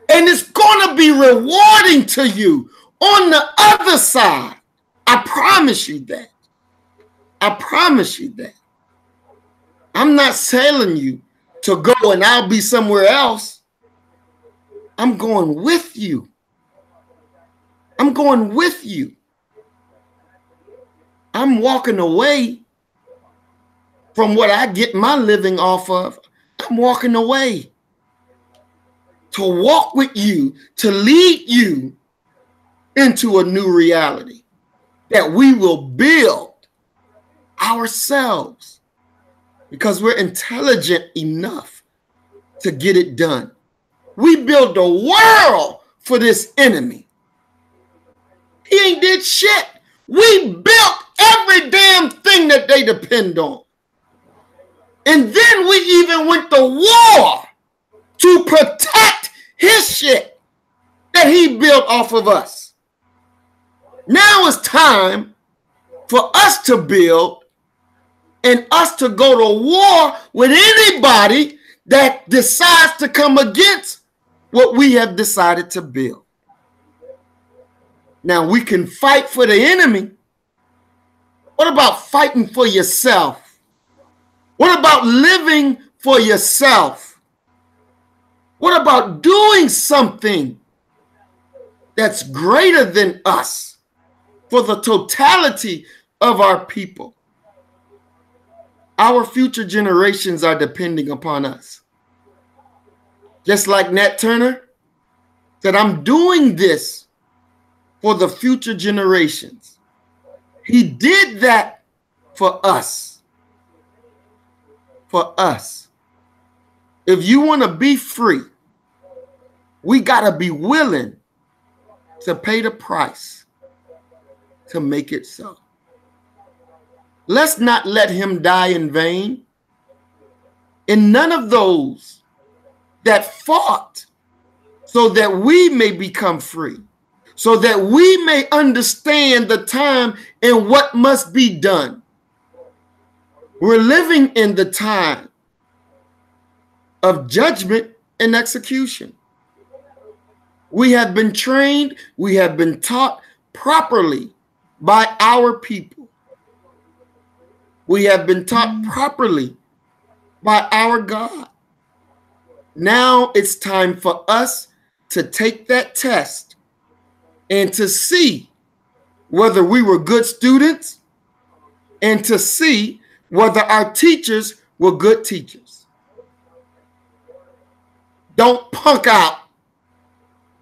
And it's going to be rewarding to you on the other side. I promise you that. I promise you that. I'm not telling you to go and I'll be somewhere else. I'm going with you. I'm going with you. I'm walking away from what I get my living off of. I'm walking away to walk with you, to lead you into a new reality that we will build ourselves because we're intelligent enough to get it done. We built a world for this enemy. He ain't did shit. We built every damn thing that they depend on. And then we even went to war to protect his shit that he built off of us. Now it's time for us to build and us to go to war with anybody that decides to come against what we have decided to build. Now we can fight for the enemy. What about fighting for yourself? What about living for yourself? What about doing something that's greater than us for the totality of our people? Our future generations are depending upon us. Just like Nat Turner said, I'm doing this for the future generations. He did that for us. For us. If you want to be free, we got to be willing to pay the price to make it so. Let's not let him die in vain. And none of those that fought so that we may become free, so that we may understand the time and what must be done. We're living in the time of judgment and execution. We have been trained, we have been taught properly by our people. We have been taught properly by our God. Now it's time for us to take that test and to see whether we were good students and to see whether our teachers were good teachers. Don't punk out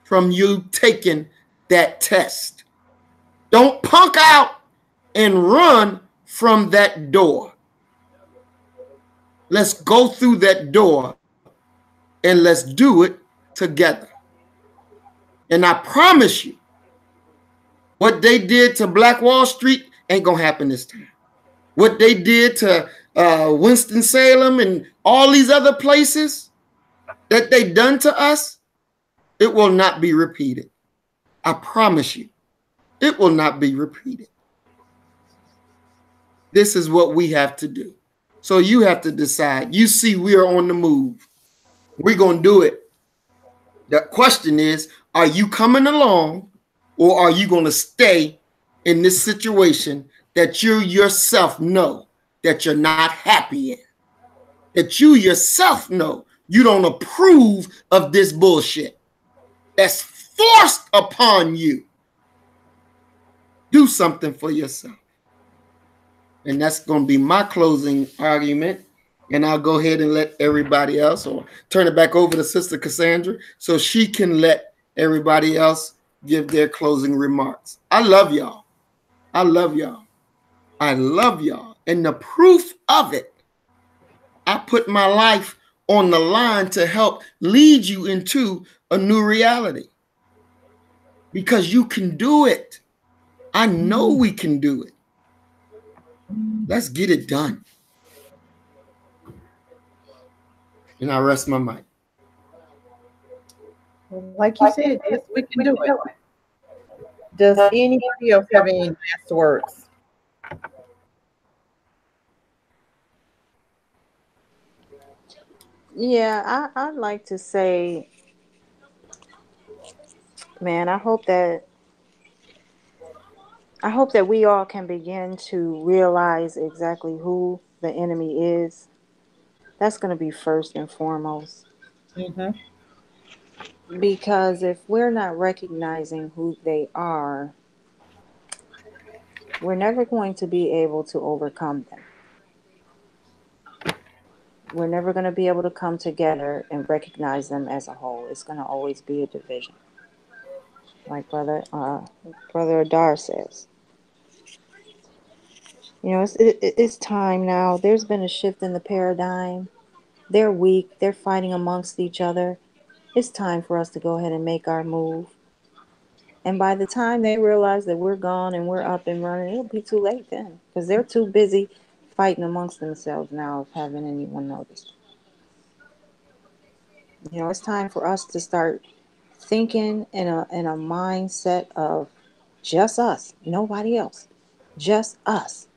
from you taking that test. Don't punk out and run from that door. Let's go through that door and let's do it together. And I promise you, what they did to Black Wall Street ain't gonna happen this time. What they did to Winston-Salem and all these other places that they done to us, it will not be repeated. I promise you, it will not be repeated. This is what we have to do. So you have to decide. You see, we are on the move. We're going to do it. The question is, are you coming along or are you going to stay in this situation that you yourself know that you're not happy in? That you yourself know you don't approve of this bullshit that's forced upon you. Do something for yourself. And that's going to be my closing argument. And I'll go ahead and let everybody else, or turn it back over to Sister Cassandra so she can let everybody else give their closing remarks. I love y'all. I love y'all. I love y'all. And the proof of it, I put my life on the line to help lead you into a new reality. Because you can do it. I know we can do it. Let's get it done. And I rest my mic. Like you said, yes, we can do it. Does anybody else have any last words? Yeah, I'd like to say, man, I hope that we all can begin to realize exactly who the enemy is. That's going to be first and foremost. Mm-hmm. Because if we're not recognizing who they are, we're never going to be able to overcome them. We're never going to be able to come together and recognize them as a whole. It's going to always be a division. Like Brother Adar says. You know, it's time now. There's been a shift in the paradigm. They're weak. They're fighting amongst each other. It's time for us to go ahead and make our move. And by the time they realize that we're gone and we're up and running, it'll be too late then. Because they're too busy fighting amongst themselves now of having anyone notice. You know, it's time for us to start thinking in a mindset of just us, nobody else. Just us.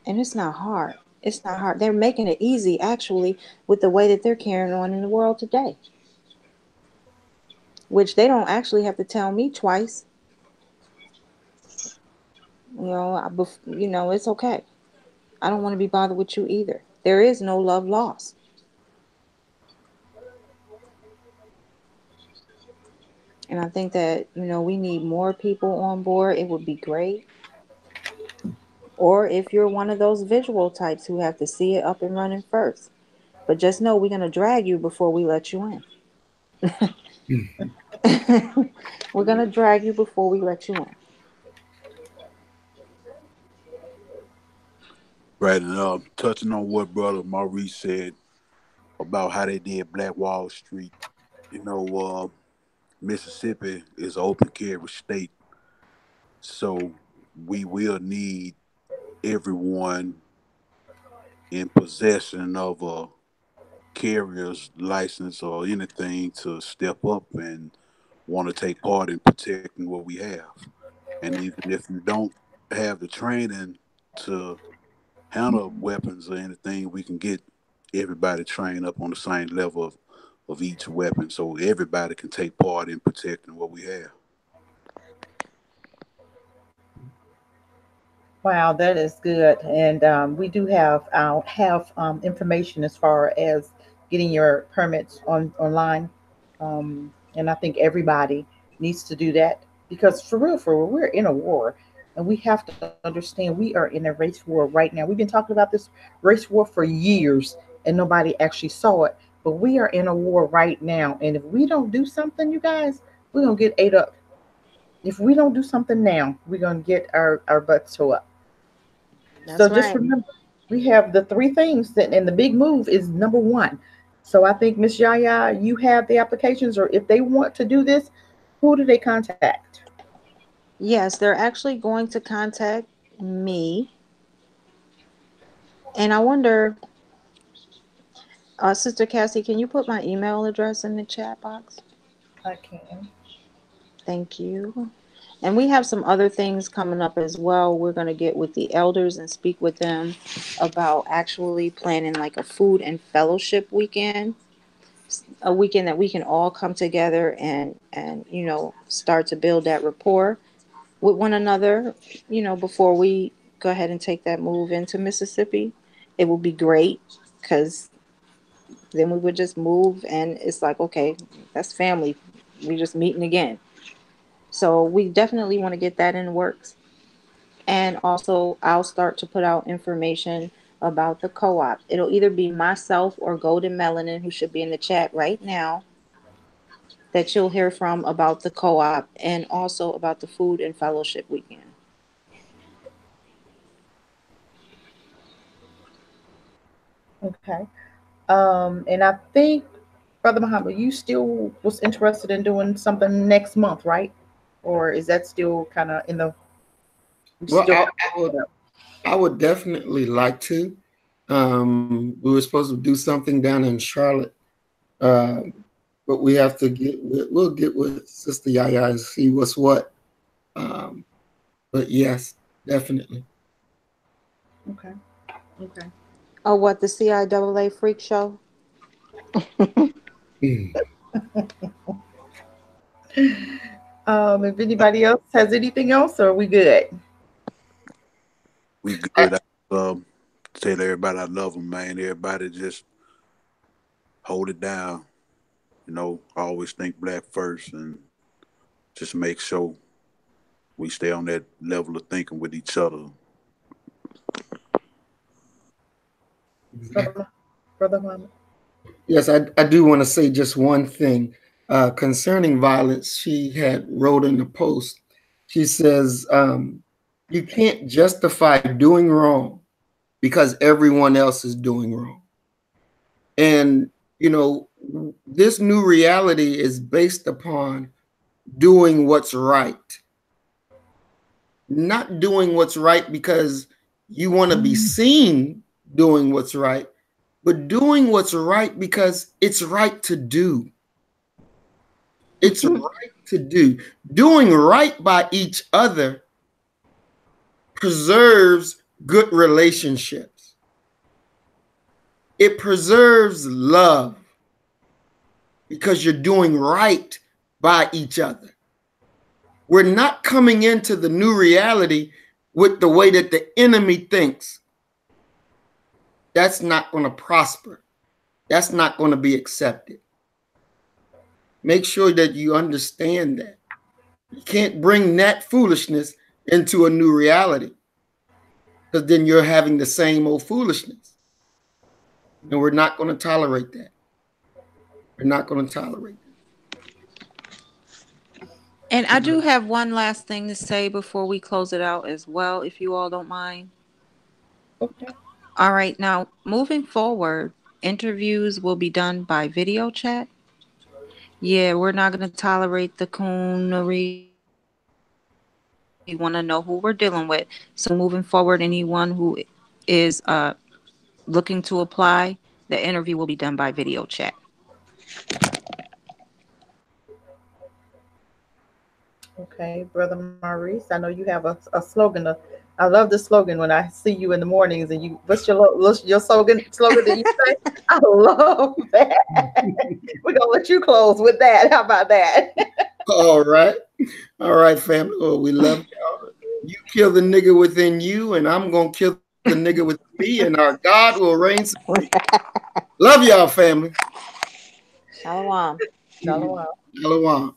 And it's not hard. It's not hard. They're making it easy, actually, with the way that they're carrying on in the world today. Which they don't actually have to tell me twice. You know, it's okay. I don't want to be bothered with you either. There is no love lost. And I think that, you know, we need more people on board. It would be great. or if you're one of those visual types who have to see it up and running first. But just know we're going to drag you before we let you in. We're going to drag you before we let you in. Right, and touching on what Brother Maurice said about how they did Black Wall Street, you know, Mississippi is an open carry state, so we will need everyone in possession of a carrier's license or anything to step up and want to take part in protecting what we have. And even if you don't have the training to handle weapons or anything, we can get everybody trained up on the same level of each weapon so everybody can take part in protecting what we have. Wow, that is good. And we do have information as far as getting your permits online. And I think everybody needs to do that because for real, we're in a war, and we have to understand we are in a race war right now. We've been talking about this race war for years, and nobody actually saw it. But we are in a war right now, and if we don't do something, you guys, we're gonna get ate up. If we don't do something now, we're gonna get our butts towed up. So That's just right. remember, we have the three things that, and the big move is number one. So I think Miss Yaya, you have the applications, or if they want to do this, who do they contact? Yes, they're actually going to contact me. And I wonder, Sister Cassie, can you put my email address in the chat box? I can. Thank you. And we have some other things coming up as well. We're going to get with the elders and speak with them about actually planning like a food and fellowship weekend, a weekend that we can all come together and start to build that rapport with one another, before we go ahead and take that move into Mississippi. It would be great because then we would just move and it's like, okay, that's family. We're just meeting again. So we definitely want to get that in the works. And also, I'll start to put out information about the co-op. It'll either be myself or Golden Melanin, who should be in the chat right now, that you'll hear from about the co-op and also about the food and fellowship weekend. Okay. And I think, Brother Muhammad, you still was interested in doing something next month, right? Or is that still kind of in the Well, still? I would definitely like to. We were supposed to do something down in Charlotte, uh, but we have to we'll get with Sister Yaya and see what's what. But yes, definitely. Okay. Okay. Oh, what, the CIAA freak show? If anybody else has anything else, or are we good? We good. Tell everybody I love them, man. Everybody just hold it down. Always think black first and just make sure we stay on that level of thinking with each other. Brother Muhammad. Yes, I do want to say just one thing concerning violence. She had wrote in the post. She says, you can't justify doing wrong because everyone else is doing wrong. And, this new reality is based upon doing what's right. Not doing what's right because you want to be seen doing what's right, but doing what's right because it's right to do. It's right to do. Doing right by each other preserves good relationships. It preserves love because you're doing right by each other. We're not coming into the new reality with the way that the enemy thinks. That's not going to prosper. That's not going to be accepted. Make sure that you understand that. You can't bring that foolishness into a new reality. because then you're having the same old foolishness. And we're not going to tolerate that. We're not going to tolerate that. And I do have one last thing to say before we close it out as well, if you all don't mind. Okay. All right. Now, moving forward, interviews will be done by video chat. Yeah, we're not going to tolerate the coonery. We want to know who we're dealing with. So moving forward, anyone who is looking to apply, the interview will be done by video chat. Okay, Brother Maurice, I know you have a slogan. I love the slogan when I see you in the mornings and you, what's your slogan that you say? I love that. We're going to let you close with that. How about that? All right. All right, family. Well, we love y'all. You kill the nigga within you, and I'm going to kill the nigga within me, and our God will reign supreme. Love y'all, family. Shalom. Shalom. Shalom.